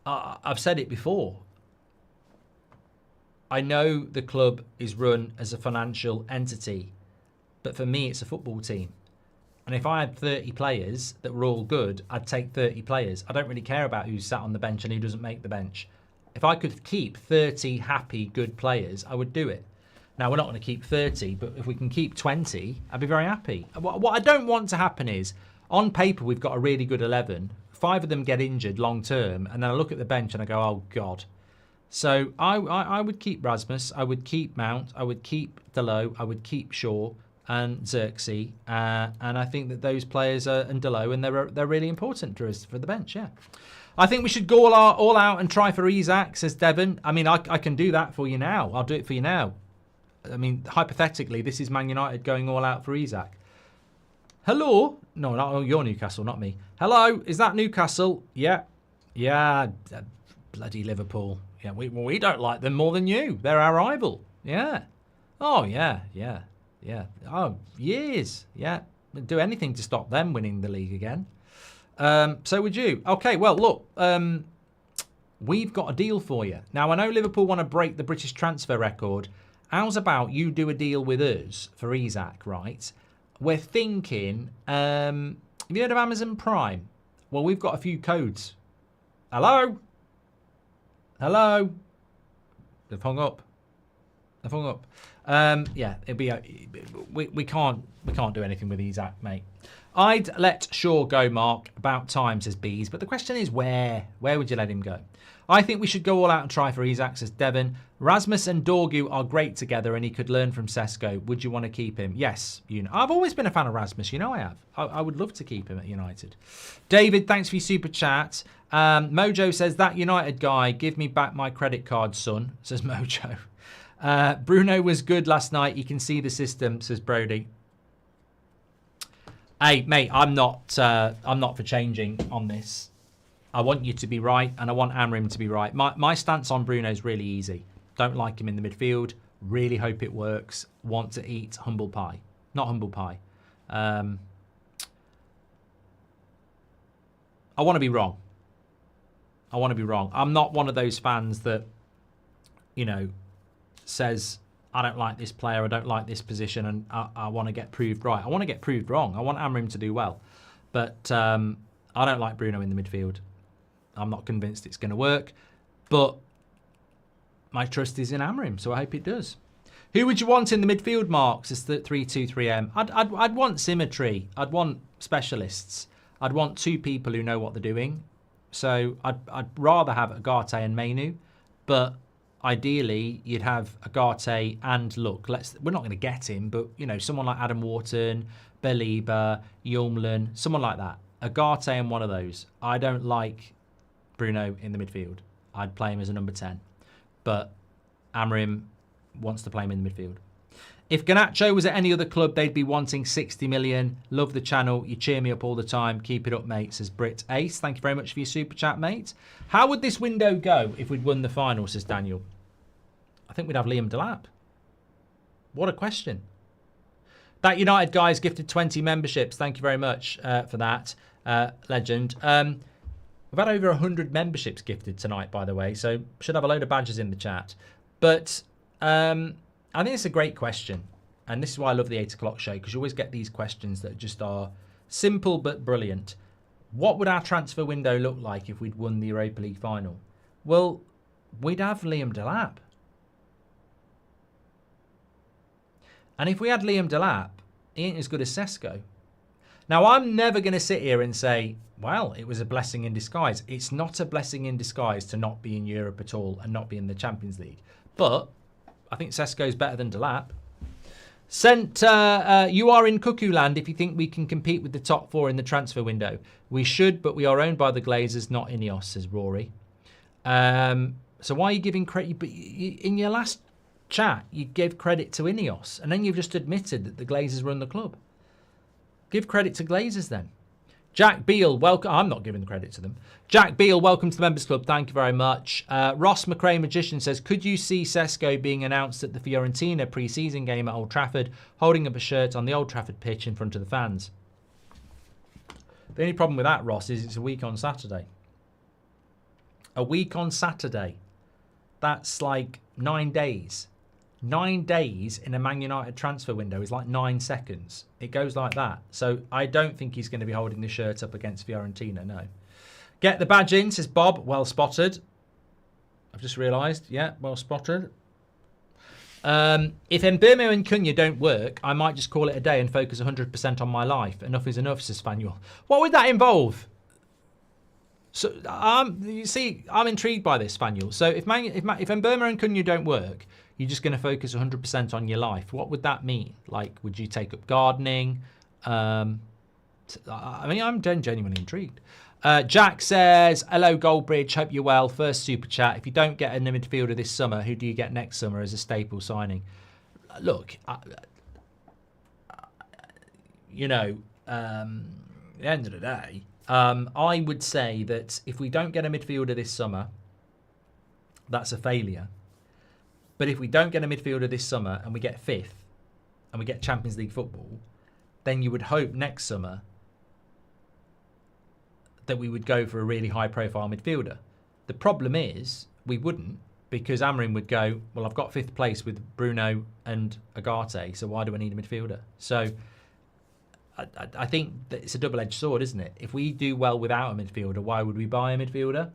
I've said it before. I know the club is run as a financial entity, but for me, it's a football team. And if I had 30 players that were all good, I'd take 30 players. I don't really care about who's sat on the bench and who doesn't make the bench. If I could keep 30 happy, good players, I would do it. Now, we're not going to keep 30, but if we can keep 20, I'd be very happy. What I don't want to happen is, on paper, we've got a really good 11. 5 of them get injured long term, and then I look at the bench and I go, oh, God. So I would keep Rasmus, I would keep Mount, I would keep Delo, I would keep Shaw and Xerxes, and I think that those players are, and Delo, and they're really important to us for the bench, yeah. I think we should go all out and try for Isak, says Devon. I mean, I can do that for you now. I'll do it for you now. I mean, hypothetically, this is Man United going all out for Isak. Hello? No, not your Newcastle, not me. Hello, is that Newcastle? Yeah. Yeah, bloody Liverpool. Yeah, we don't like them more than you. They're our rival. Yeah. Oh, yeah. Oh, years. Yeah. We'd do anything to stop them winning the league again. So would you. Okay, well, look. We've got a deal for you. Now, I know Liverpool want to break the British transfer record. How's about you do a deal with us for Isak, right? We're thinking, have you heard of Amazon Prime? Well, we've got a few codes. Hello? Hello? They've hung up. Yeah, it'd be we can't do anything with Isak, mate. I'd let Shaw go, Mark. About time, says Bees. But the question is where? Where would you let him go? I think we should go all out and try for Isak, says Devon. Rasmus and Dorgu are great together and he could learn from Sesko. Would you want to keep him? Yes. I've always been a fan of Rasmus. You know I have. I would love to keep him at United. David, thanks for your super chat. Mojo says, that United guy, give me back my credit card, son, says Mojo. Bruno was good last night. You can see the system, says Brody. Hey, mate, I'm not for changing on this. I want you to be right, and I want Amrim to be right. My stance on Bruno is really easy. Don't like him in the midfield. Really hope it works. Want to eat humble pie. Not humble pie. I want to be wrong. I'm not one of those fans that, says, I don't like this player, I don't like this position, and I want to get proved right. I want to get proved wrong. I want Amrim to do well. But I don't like Bruno in the midfield. I'm not convinced it's going to work. But my trust is in Amrim, so I hope it does. Who would you want in the midfield, Marks? It's the 3-2-3-M. I'd want symmetry. I'd want specialists. I'd want 2 people who know what they're doing. So I'd rather have Agate and Mainu, but ideally you'd have Agate and look. We're not going to get him, but someone like Adam Wharton, Baliba, Yulmlan, someone like that. Agate and one of those. I don't like Bruno in the midfield. I'd play him as a number 10, but Amrim wants to play him in the midfield. If Garnacho was at any other club, they'd be wanting 60 million. Love the channel. You cheer me up all the time. Keep it up, mate, says Brit Ace. Thank you very much for your super chat, mate. How would this window go if we'd won the final, says Daniel? I think we'd have Liam Delap. What a question. That United guy's gifted 20 memberships. Thank you very much for that, legend. We've had over 100 memberships gifted tonight, by the way, so should have a load of badges in the chat. But I think it's a great question, and this is why I love the 8 o'clock show, because you always get these questions that just are simple but brilliant. What would our transfer window look like if we'd won the Europa League final? Well, we'd have Liam Delap. And if we had Liam Delap, he ain't as good as Sesko. Now, I'm never going to sit here and say, well, it was a blessing in disguise. It's not a blessing in disguise to not be in Europe at all and not be in the Champions League. But I think Sesko's better than Delap. You are in cuckoo land if you think we can compete with the top 4 in the transfer window. We should, but we are owned by the Glazers, not Ineos, says Rory. So why are you giving credit? In your last chat, you gave credit to Ineos, and then you've just admitted that the Glazers run the club. Give credit to Glazers then. Jack Beale, welcome. I'm not giving credit to them. Jack Beale, welcome to the Members Club. Thank you very much. Ross McRae Magician says, could you see Sesko being announced at the Fiorentina pre-season game at Old Trafford, holding up a shirt on the Old Trafford pitch in front of the fans? The only problem with that, Ross, is it's a week on Saturday. A week on Saturday. That's like 9 days. 9 days in a Man United transfer window is like 9 seconds. It goes like that. So I don't think he's going to be holding the shirt up against Fiorentina, no. Get the badge in, says Bob. Well spotted. I've just realised. Yeah, well spotted. If Mbeumo and Cunha don't work, I might just call it a day and focus 100% on my life. Enough is enough, says Fanuel. What would that involve? So you see, I'm intrigued by this, Fanuel. So if Mbeumo and Cunha don't work, you're just going to focus 100% on your life. What would that mean? Like, would you take up gardening? I mean, I'm genuinely intrigued. Jack says, hello, Goldbridge. Hope you're well. First super chat. If you don't get a midfielder this summer, who do you get next summer as a staple signing? Look, at the end of the day, I would say that if we don't get a midfielder this summer, that's a failure. But if we don't get a midfielder this summer and we get 5th and we get Champions League football, then you would hope next summer that we would go for a really high-profile midfielder. The problem is we wouldn't, because Amorim would go, well, I've got 5th place with Bruno and Agate, so why do I need a midfielder? So I think that it's a double-edged sword, isn't it? If we do well without a midfielder, why would we buy a midfielder?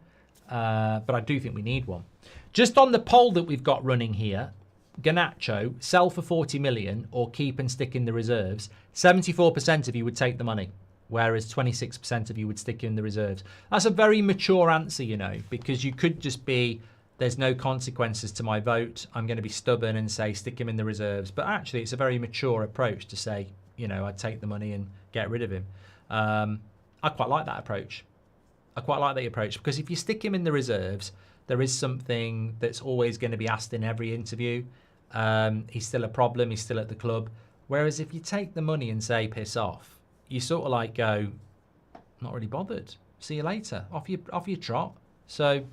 But I do think we need one. Just on the poll that we've got running here, Garnacho, sell for 40 million or keep and stick in the reserves. 74% of you would take the money, whereas 26% of you would stick in the reserves. That's a very mature answer, because you could just be, there's no consequences to my vote. I'm going to be stubborn and say stick him in the reserves. But actually, it's a very mature approach to say, I'd take the money and get rid of him. I quite like that approach. Because if you stick him in the reserves, there is something that's always going to be asked in every interview. He's still a problem. He's still at the club. Whereas if you take the money and say piss off, you sort of like go, not really bothered. See you later. Off your trot. So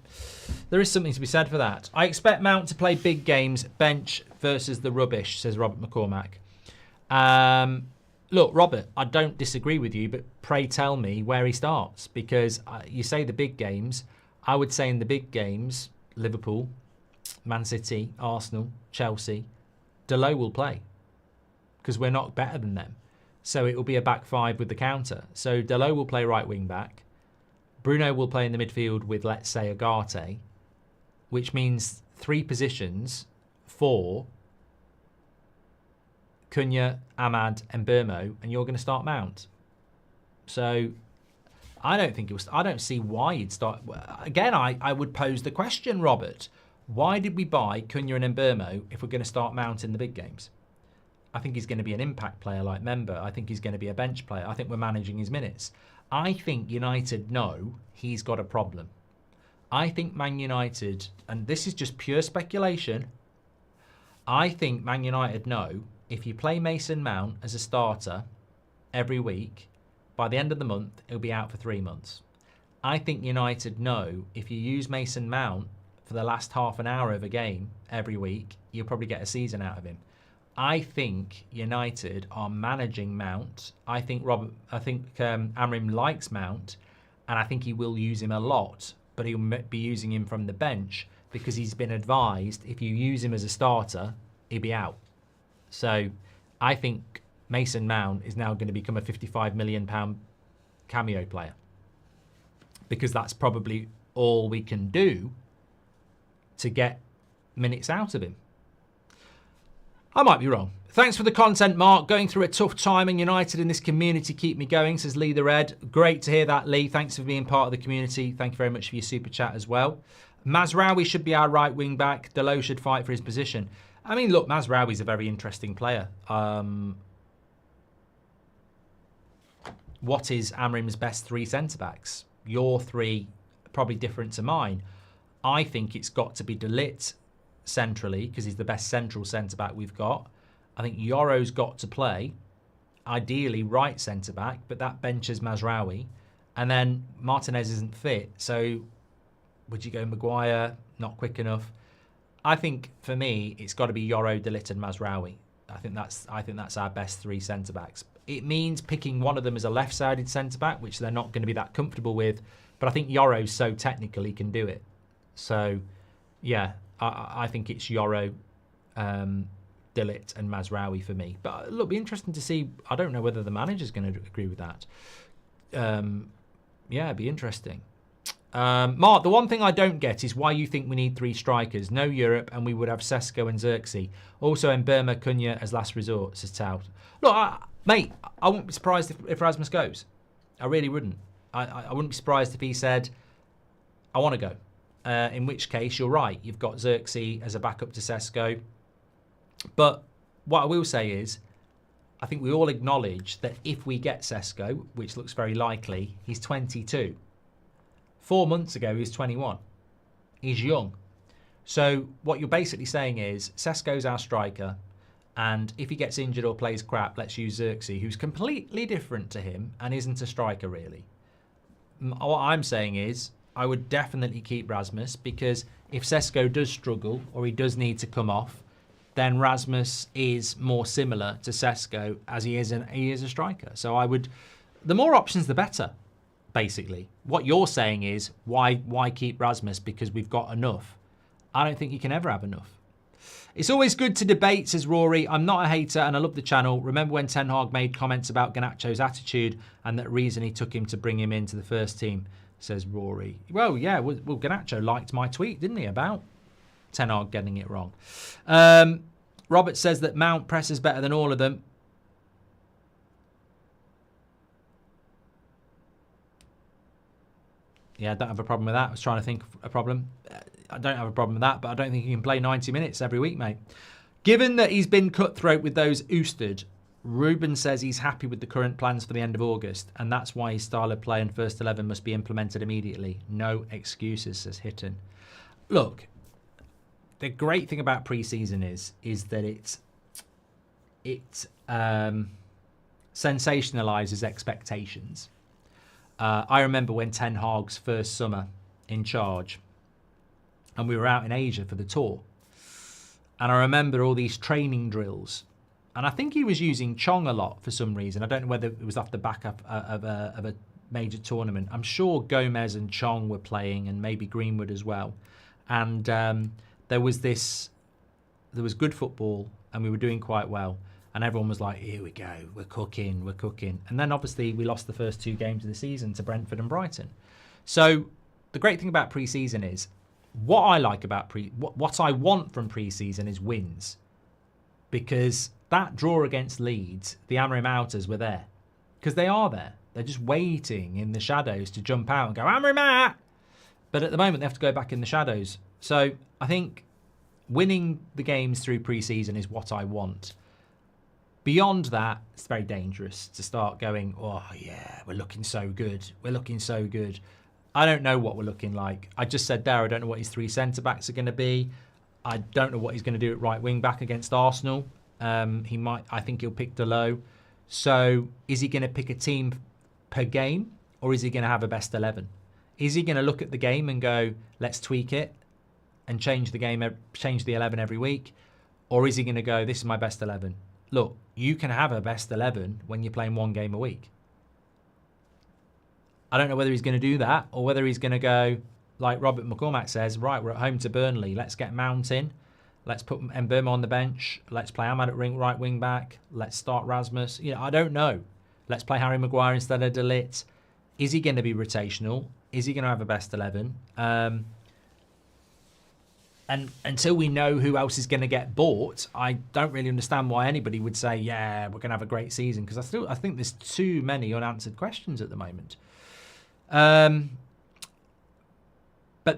there is something to be said for that. I expect Mount to play big games, bench versus the rubbish, says Robert McCormack. Look, Robert, I don't disagree with you, but pray tell me where he starts. Because you say the big games. I would say in the big games, Liverpool, Man City, Arsenal, Chelsea, Delo will play. Because we're not better than them. So it will be a back 5 with the counter. So Delo will play right wing back. Bruno will play in the midfield with, let's say, Agate. Which means 3 positions for Cunha, Ahmad, and Mbeumo, and you're going to start Mount. So I don't see why you'd start. Again, I would pose the question, Robert. Why did we buy Cunha and Mbeumo if we're going to start Mount in the big games? I think he's going to be an impact player like Member. I think he's going to be a bench player. I think we're managing his minutes. I think United know he's got a problem. I think Man United, and this is just pure speculation, I think Man United know if you play Mason Mount as a starter every week, by the end of the month, he'll be out for 3 months. I think United know if you use Mason Mount for the last half an hour of a game every week, you'll probably get a season out of him. I think United are managing Mount. I think Amorim likes Mount, and I think he will use him a lot, but he'll be using him from the bench because he's been advised if you use him as a starter, he'll be out. So I think Mason Mount is now going to become a £55 million cameo player because that's probably all we can do to get minutes out of him. I might be wrong. Thanks for the content, Mark. Going through a tough time and United in this community keep me going, says Lee the Red. Great to hear that, Lee. Thanks for being part of the community. Thank you very much for your super chat as well. Mazraoui should be our right wing back. Delo should fight for his position. I mean, look, Mazraoui's a very interesting player. What is Amrim's best three centre-backs? Your three probably different to mine. I think it's got to be De Ligt centrally because he's the best central centre-back we've got. I think Yoro's got to play, ideally right centre-back, but that benches Mazraoui. And then Martinez isn't fit, so would you go Maguire? Not quick enough. I think for me, it's got to be Yoro, De Ligt, and Mazraoui. I think that's our best three centre backs. It means picking one of them as a left-sided centre back, which they're not going to be that comfortable with. But I think Yoro's so technical he can do it. So, yeah, I think it's Yoro, De Ligt, and Mazraoui for me. But look, it'll be interesting to see. I don't know whether the manager's going to agree with that. Yeah, it'd be interesting. Mark, the one thing I don't get is why you think we need three strikers. No Europe, and we would have Sesko and Xerxes. Also, Mbeumo Cunha as last resort, says Tout. Look, mate, I wouldn't be surprised if Rasmus goes. I really wouldn't. I wouldn't be surprised if he said, I want to go. In which case, you're right. You've got Xerxes as a backup to Sesko. But what I will say is, I think we all acknowledge that if we get Sesko, which looks very likely, he's 22. 4 months ago, he was 21. He's young. So what you're basically saying is Sesko's our striker, and if he gets injured or plays crap, let's use Xerxes, who's completely different to him and isn't a striker really. What I'm saying is I would definitely keep Rasmus, because if Sesko does struggle or he does need to come off, then Rasmus is more similar to Sesko as he is a striker. So I would, the more options, the better. Basically, what you're saying is why keep Rasmus because we've got enough. I don't think you can ever have enough. It's always good to debate, says Rory. I'm not a hater and I love the channel. Remember when Ten Hag made comments about Garnacho's attitude and that reason he took him to bring him into the first team, says Rory. Well, yeah, well, Garnacho liked my tweet, didn't he, about Ten Hag getting it wrong. Robert says that Mount presses better than all of them. Yeah, I don't have a problem with that. I was trying to think of a problem. I don't have a problem with that, but I don't think he can play 90 minutes every week, mate. Given that he's been cutthroat with those ousted, Ruben says he's happy with the current plans for the end of August, and that's why his style of play and first 11 must be implemented immediately. No excuses, says Hitton. Look, the great thing about pre-season is that it sensationalizes expectations. I remember when Ten Hag's first summer in charge and we were out in Asia for the tour. And I remember all these training drills. And I think he was using Chong a lot for some reason. I don't know whether it was off the back of a major tournament. I'm sure Gomez and Chong were playing and maybe Greenwood as well. And there was good football and we were doing quite well. And everyone was like, here we go, we're cooking. And then obviously we lost the first two games of the season to Brentford and Brighton. So the great thing about pre-season is, what I like about what I want from pre-season is wins. Because that draw against Leeds, the Amrim outers were there. Because they are there. They're just waiting in the shadows to jump out and go, Amrim out! But at the moment they have to go back in the shadows. So I think winning the games through pre-season is what I want. Beyond that, it's very dangerous to start going, oh yeah, we're looking so good. I don't know what we're looking like. I just said there, I don't know what his three centre-backs are going to be. I don't know what he's going to do at right wing-back against Arsenal. I think he'll pick Delo. So is he going to pick a team per game, or is he going to have a best 11? Is he going to look at the game and go, let's tweak it and change the 11 every week? Or is he going to go, this is my best 11? Look, you can have a best 11 when you're playing one game a week. I don't know whether he's going to do that or whether he's going to go, like Robert McCormack says, right, we're at home to Burnley. Let's get Mount in. Let's put Mbeumo on the bench. Let's play Ahmad at right wing back. Let's start Rasmus. You know, I don't know. Let's play Harry Maguire instead of De Ligt. Is he going to be rotational? Is he going to have a best 11? And until we know who else is going to get bought, I don't really understand why anybody would say, yeah, we're going to have a great season, because I think there's too many unanswered questions at the moment. But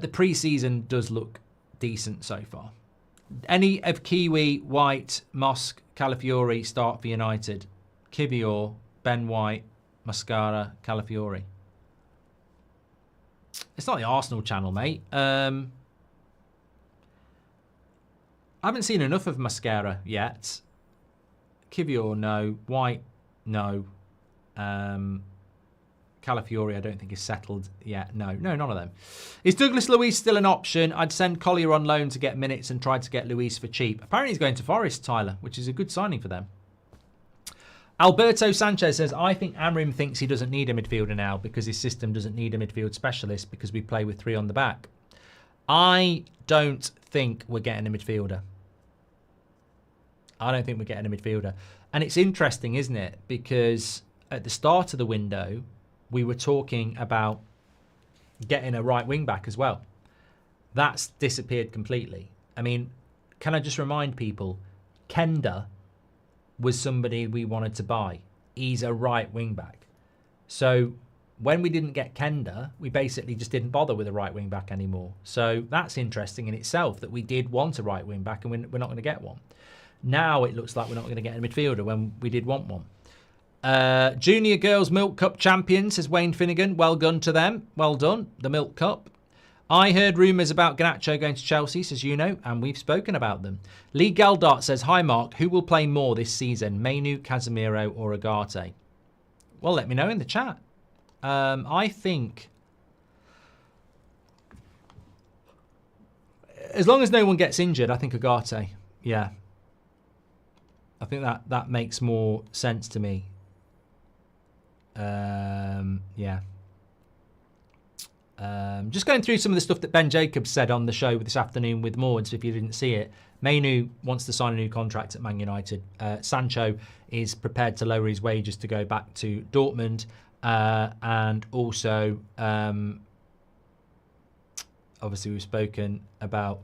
the pre-season does look decent so far. Any of Kiwi, White, Mosk, Calafiori start for United? Kivior, Ben White, Mascara, Calafiori. It's not the Arsenal channel, mate. I haven't seen enough of Mascara yet. Kivior, no. White, no. Calafiori, I don't think is settled yet. No, none of them. Is Douglas Luiz still an option? I'd send Collier on loan to get minutes and try to get Luiz for cheap. Apparently he's going to Forest, Tyler, which is a good signing for them. Alberto Sanchez says, I think Amrim thinks he doesn't need a midfielder now because his system doesn't need a midfield specialist because we play with 3 on the back. I don't think we're getting a midfielder. I don't think we're getting a midfielder. And it's interesting, isn't it? Because at the start of the window, we were talking about getting a right wing back as well. That's disappeared completely. I mean, can I just remind people, Kenda was somebody we wanted to buy. He's a right wing back. So when we didn't get Kenda, we basically just didn't bother with a right wing back anymore. So that's interesting in itself that we did want a right wing back and we're not going to get one. Now it looks like we're not going to get a midfielder when we did want one. Junior Girls Milk Cup champions, says Wayne Finnegan. Well done to them. Well done. The Milk Cup. I heard rumours about Garnacho going to Chelsea, says you know, and we've spoken about them. Lee Galdart says, hi Mark, who will play more this season, Mainu, Casemiro or Agate? Well, let me know in the chat. I think, as long as no one gets injured, I think Agate. Yeah. I think that makes more sense to me. Yeah. Just going through some of the stuff that Ben Jacobs said on the show this afternoon with Mords, if you didn't see it. Mainu wants to sign a new contract at Man United. Sancho is prepared to lower his wages to go back to Dortmund. And also, obviously, we've spoken about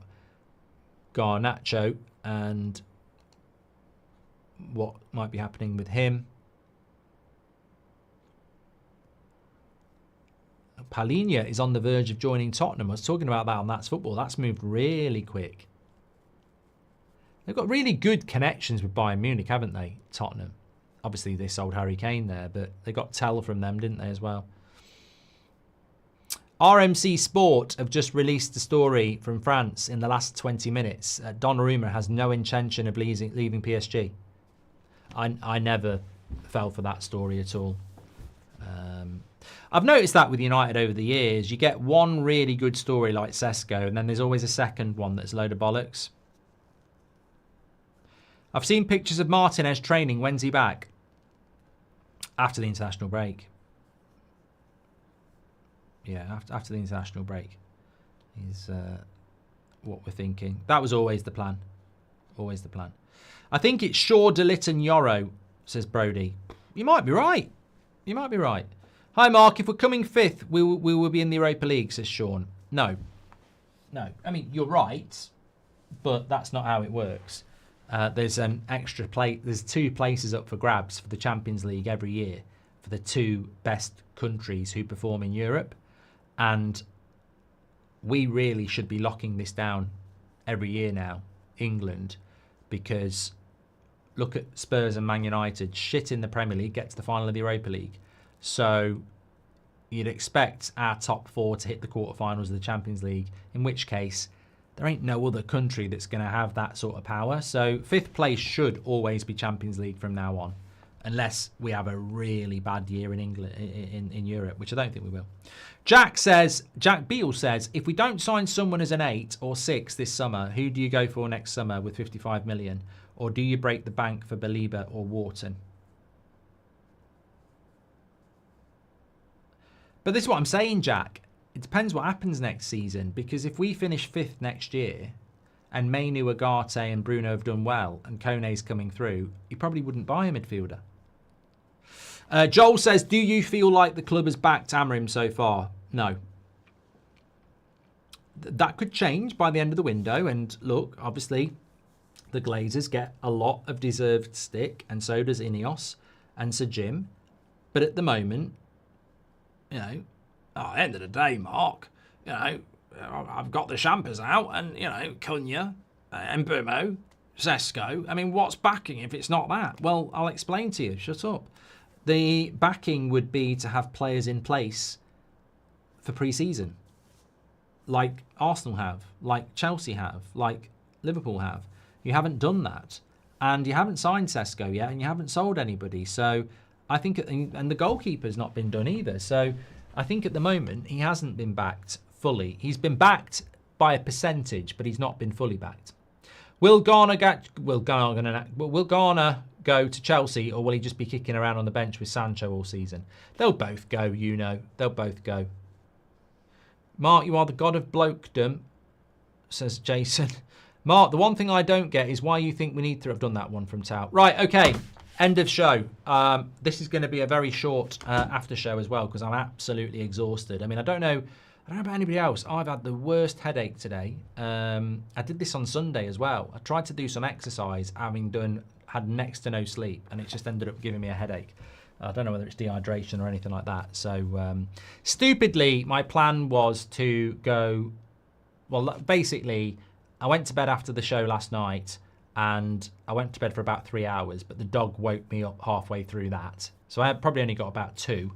Garnacho and what might be happening with him. Palhinha is on the verge of joining Tottenham. I was talking about that on That's Football. That's moved really quick. They've got really good connections with Bayern Munich, haven't they, Tottenham? Obviously, they sold Harry Kane there, but they got Tell from them, didn't they, as well? RMC Sport have just released a story from France in the last 20 minutes. Donnarumma has no intention of leaving PSG. I never fell for that story at all. I've noticed that with United over the years. You get one really good story like Sesko, and then there's always a second one that's a load of bollocks. I've seen pictures of Martinez training. When's he back? After the international break. Yeah, after the international break is what we're thinking. That was always the plan. Always the plan. I think it's Shaw, De Ligt and Yoro, says Brody. You might be right. You might be right. Hi, Mark. If we're coming 5th, we will be in the Europa League, says Sean. No. No. I mean, you're right, but that's not how it works. There's an extra place. There's 2 places up for grabs for the Champions League every year for the 2 best countries who perform in Europe. And we really should be locking this down every year now, England, because look at Spurs and Man United. Shit in the Premier League, get to the final of the Europa League. So you'd expect our top 4 to hit the quarterfinals of the Champions League, in which case there ain't no other country that's going to have that sort of power. So 5th place should always be Champions League from now on, unless we have a really bad year in England, in Europe, which I don't think we will. Jack Beale says, if we don't sign someone as an 8 or 6 this summer, who do you go for next summer with 55 million? Or do you break the bank for Belieber or Wharton? But this is what I'm saying, Jack. It depends what happens next season, because if we finish 5th next year and Mainu, Agate and Bruno have done well and Kone's coming through, you probably wouldn't buy a midfielder. Joel says, do you feel like the club has backed Amorim so far? No. That could change by the end of the window. And look, obviously, the Glazers get a lot of deserved stick, and so does Ineos and Sir Jim. But at the moment, you know, at the end of the day, Mark, you know, I've got the champers out, and, you know, Cunha, Mbeumo, Sesko. I mean, what's backing if it's not that? Well, I'll explain to you. Shut up. The backing would be to have players in place for pre-season, like Arsenal have, like Chelsea have, like Liverpool have. You haven't done that, and you haven't signed Sesko yet, and you haven't sold anybody. So I think, and the goalkeeper's not been done either. So I think at the moment he hasn't been backed fully. He's been backed by a percentage, but he's not been fully backed. Will Garner go to Chelsea, or will he just be kicking around on the bench with Sancho all season? They'll both go, you know. They'll both go. Mark, you are the god of blokedom, says Jason. Mark, the one thing I don't get is why you think we need to have done that one from Tao. Right, okay. End of show. This is going to be a very short after show as well, because I'm absolutely exhausted. I mean, I don't know about anybody else. I've had the worst headache today. I did this on Sunday as well. I tried to do some exercise, had next to no sleep, and it just ended up giving me a headache. I don't know whether it's dehydration or anything like that. So stupidly, my plan was to go, well, basically, I went to bed after the show last night, and I went to bed for about 3 hours, but the dog woke me up halfway through that. So I probably only got about 2.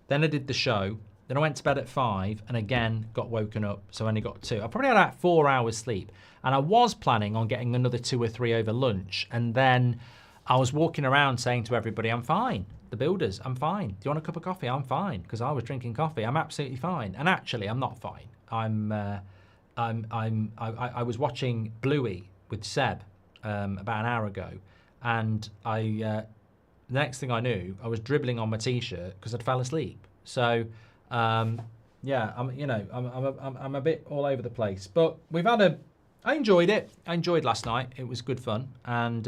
Then I did the show. Then I went to bed at 5 and again got woken up, so I only got 2. I probably had about 4 hours sleep. And I was planning on getting another 2 or 3 over lunch. And then I was walking around saying to everybody, I'm fine. The builders, I'm fine. Do you want a cup of coffee? I'm fine. Because I was drinking coffee. I'm absolutely fine. And actually, I'm not fine. I was watching Bluey with Seb about an hour ago. And the next thing I knew, I was dribbling on my T-shirt because I'd fell asleep. So... yeah, I'm a bit all over the place, but I enjoyed it. I enjoyed last night. It was good fun, and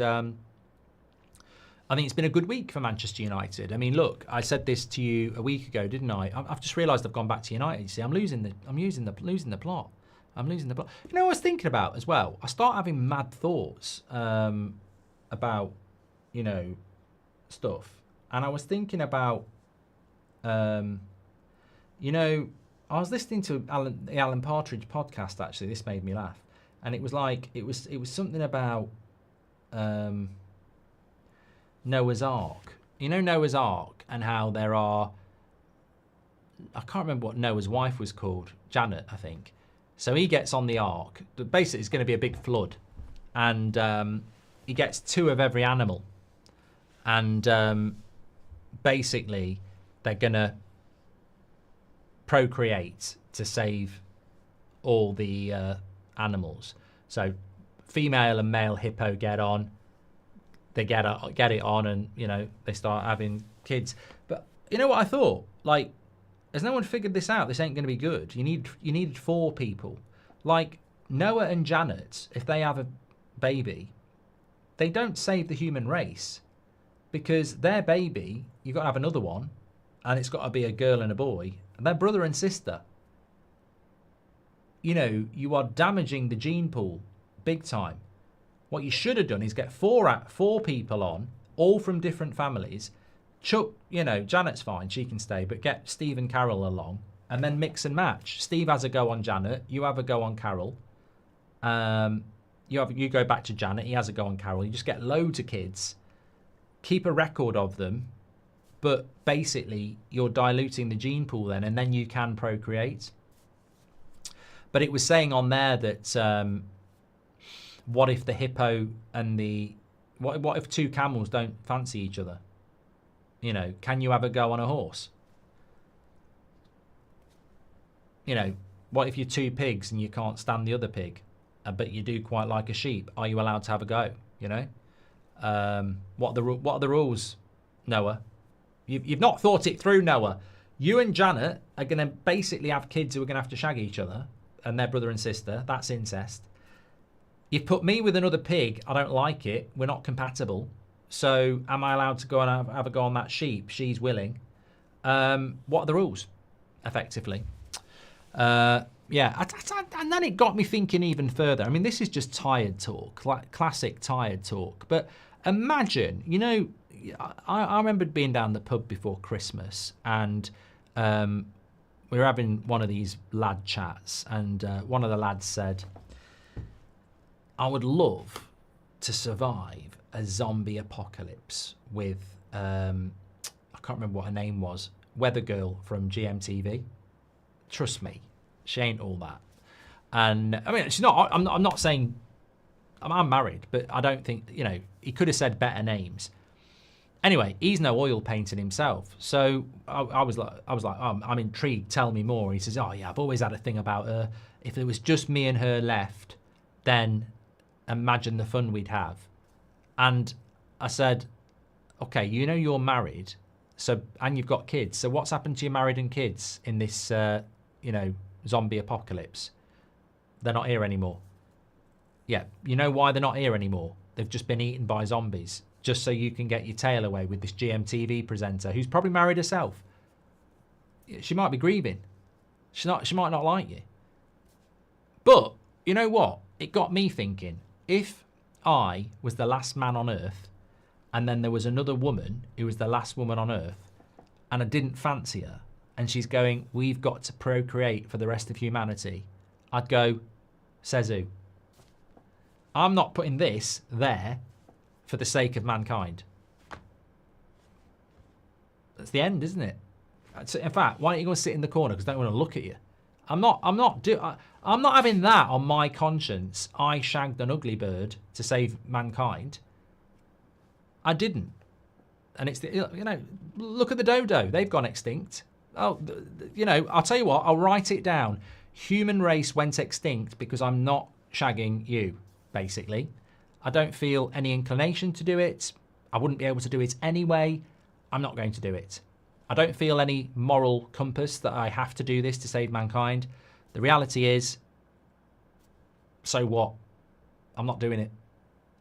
I think it's been a good week for Manchester United. I mean, look, I said this to you a week ago, didn't I? I've just realised I've gone back to United. You see, I'm losing the plot. I'm losing the plot. You know what I was thinking about as well? I start having mad thoughts about, you know, stuff, and I was thinking about. You know, I was listening to the Alan Partridge podcast, actually. This made me laugh. And it was like, it was something about Noah's Ark. You know Noah's Ark, and how there are, I can't remember what Noah's wife was called, Janet, I think. So he gets on the Ark. Basically, it's going to be a big flood. And he gets 2 of every animal. And basically, they're going to procreate to save all the animals. So female and male hippo get on. They get it on, and you know they start having kids. But you know what I thought? Like, has no one figured this out? This ain't going to be good. You needed 4 people. Like Noah and Janet, if they have a baby, they don't save the human race, because their baby, you've got to have another one, and it's got to be a girl and a boy. They're brother and sister. You know, you are damaging the gene pool big time. What you should have done is get 4 people on, all from different families. Chuck, you know, Janet's fine, she can stay, but get Steve and Carol along, and then mix and match. Steve has a go on Janet, you have a go on Carol. You go back to Janet, he has a go on Carol. You just get loads of kids, keep a record of them. But basically, you're diluting the gene pool then, and then you can procreate. But it was saying on there that what if the hippo and what if 2 camels don't fancy each other? You know, can you have a go on a horse? You know, what if you're 2 pigs and you can't stand the other pig, but you do quite like a sheep? Are you allowed to have a go? You know, what are the rules, Noah? You've not thought it through, Noah. You and Janet are going to basically have kids who are going to have to shag each other and their brother and sister. That's incest. You've put me with another pig. I don't like it. We're not compatible. So am I allowed to go and have a go on that sheep? She's willing. What are the rules, effectively? And then it got me thinking even further. I mean, this is just tired talk, like classic tired talk. But imagine, you know, I remember being down the pub before Christmas, and we were having one of these lad chats, and one of the lads said, I would love to survive a zombie apocalypse with, I can't remember what her name was, Weather Girl from GMTV. Trust me, she ain't all that. And I mean, she's not. I'm not saying I'm married, but I don't think, you know, he could have said better names. Anyway, he's no oil painting himself, so I was like, oh, I'm intrigued. Tell me more. He says, oh yeah, I've always had a thing about her. If there was just me and her left, then imagine the fun we'd have. And I said, okay, you know you're married, so and you've got kids. So what's happened to your married and kids in this, you know, zombie apocalypse? They're not here anymore. Yeah, you know why they're not here anymore? They've just been eaten by zombies, just so you can get your tail away with this GMTV presenter who's probably married herself. She might be grieving. She might not like you. But you know what? It got me thinking. If I was the last man on earth, and then there was another woman who was the last woman on earth, and I didn't fancy her, and she's going, we've got to procreate for the rest of humanity, I'd go, says who? I'm not putting this there for the sake of mankind. That's the end, isn't it? In fact, why don't you go and sit in the corner, because I don't want to look at you. I'm not having that on my conscience. I shagged an ugly bird to save mankind. I didn't. And it's, you know, look at the dodo. They've gone extinct. Oh, you know, I'll tell you what, I'll write it down. Human race went extinct because I'm not shagging you, basically. I don't feel any inclination to do it. I wouldn't be able to do it anyway. I'm not going to do it. I don't feel any moral compass that I have to do this to save mankind. The reality is, so what? I'm not doing it.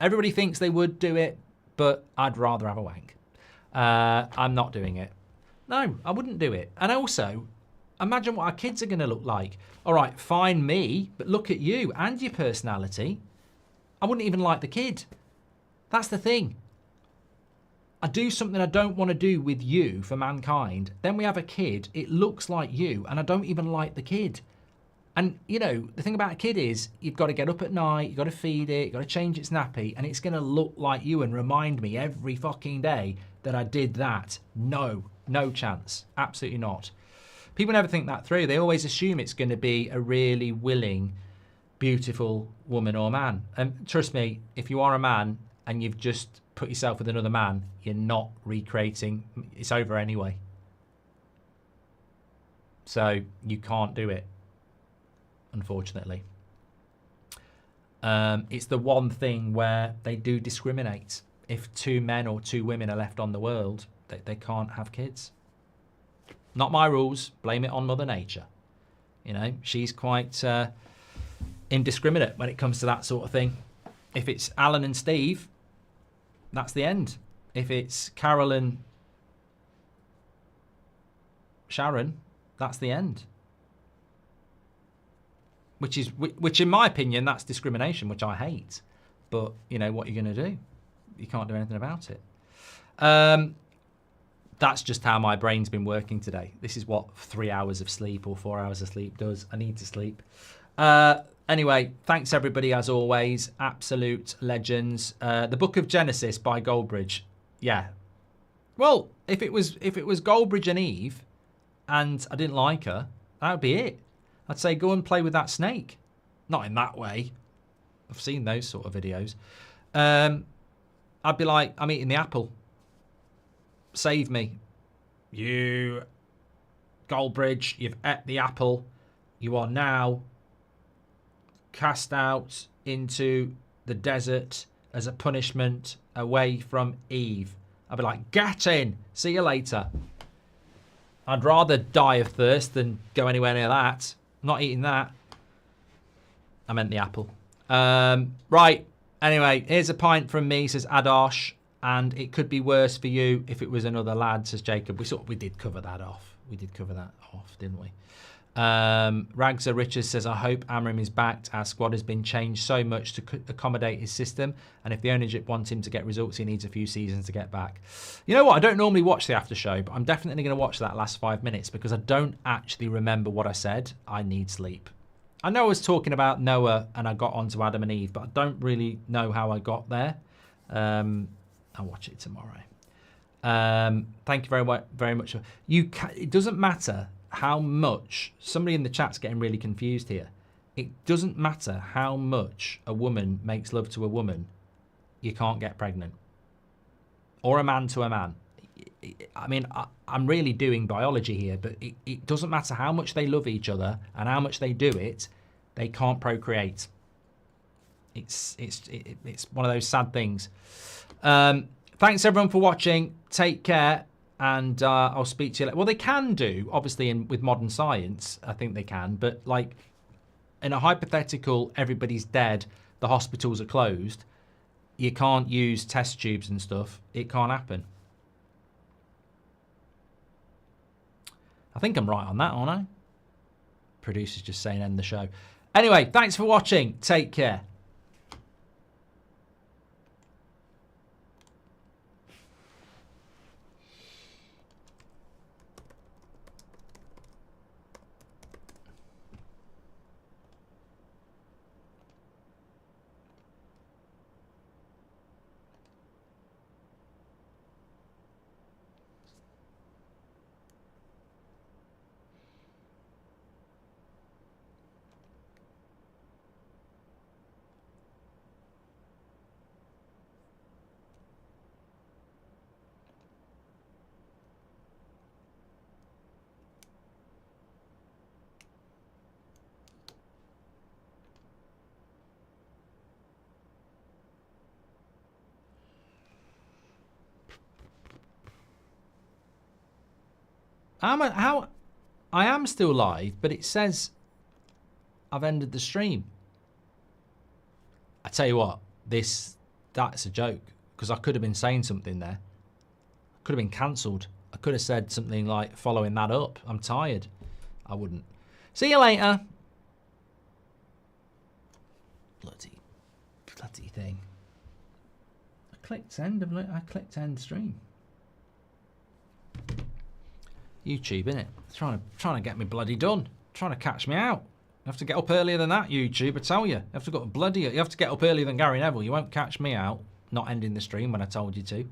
Everybody thinks they would do it, but I'd rather have a wank. I'm not doing it. No, I wouldn't do it. And also, imagine what our kids are going to look like. All right, fine me, but look at you and your personality. I wouldn't even like the kid. That's the thing. I do something I don't want to do with you for mankind. Then we have a kid. It looks like you, and I don't even like the kid. And, you know, the thing about a kid is you've got to get up at night, you've got to feed it, you've got to change its nappy, and it's going to look like you and remind me every fucking day that I did that. No chance. Absolutely not. People never think that through. They always assume it's going to be a really willing, beautiful woman or man. And trust me, if you are a man and you've just put yourself with another man, you're not recreating. It's over anyway. So you can't do it, unfortunately. It's the one thing where they do discriminate. If two men or two women are left on the world, they can't have kids. Not my rules. Blame it on Mother Nature. You know, she's quite indiscriminate when it comes to that sort of thing. If it's Alan and Steve, that's the end. If it's Carol and Sharon, that's the end. Which in my opinion, that's discrimination, which I hate. But, you know, what are you going to do? You can't do anything about it. That's just how my brain's been working today. This is what 3 hours of sleep or 4 hours of sleep does. I need to sleep. Anyway, thanks everybody as always. Absolute legends. The Book of Genesis by Goldbridge. Yeah. Well, if it was Goldbridge and Eve, and I didn't like her, that would be it. I'd say go and play with that snake. Not in that way. I've seen those sort of videos. I'd be like, I'm eating the apple. Save me. You, Goldbridge, you've ate the apple. You are now cast out into the desert as a punishment away from Eve. I'd be like, get in. See you later. I'd rather die of thirst than go anywhere near that. I'm not eating that. I meant the apple. Right. Anyway, here's a pint from me, says Adosh. And it could be worse for you if it was another lad, says Jacob. We did cover that off. We did cover that off, didn't we? Ragza Richards says, I hope Amram is backed. Our squad has been changed so much to accommodate his system. And if the ownership wants him to get results, he needs a few seasons to get back. You know what? I don't normally watch the after show, but I'm definitely going to watch that last 5 minutes because I don't actually remember what I said. I need sleep. I know I was talking about Noah and I got onto Adam and Eve, but I don't really know how I got there. I'll watch it tomorrow. Thank you very much. It doesn't matter how much, somebody in the chat's getting really confused here. It doesn't matter how much a woman makes love to a woman, you can't get pregnant. Or a man to a man. I mean, I'm really doing biology here, but it doesn't matter how much they love each other and how much they do it, they can't procreate. It's one of those sad things. Thanks everyone for watching. Take care, and I'll speak to you later. Well, they can do, obviously, with modern science, I think they can, but like in a hypothetical, everybody's dead, the hospitals are closed, you can't use test tubes and stuff. It can't happen. I think I'm right on that, aren't I? Producer's just saying end the show. Anyway, thanks for watching. Take care. I am still live, but it says I've ended the stream. I tell you what, that's a joke, because I could have been saying something there. I could have been cancelled. I could have said something like following that up. I'm tired. I wouldn't. See you later. Bloody thing. I clicked end stream. YouTube, innit? Trying to get me bloody done. Trying to catch me out. You have to get up earlier than that, YouTube, I tell you. You have to get up earlier than Gary Neville. You won't catch me out not ending the stream when I told you to.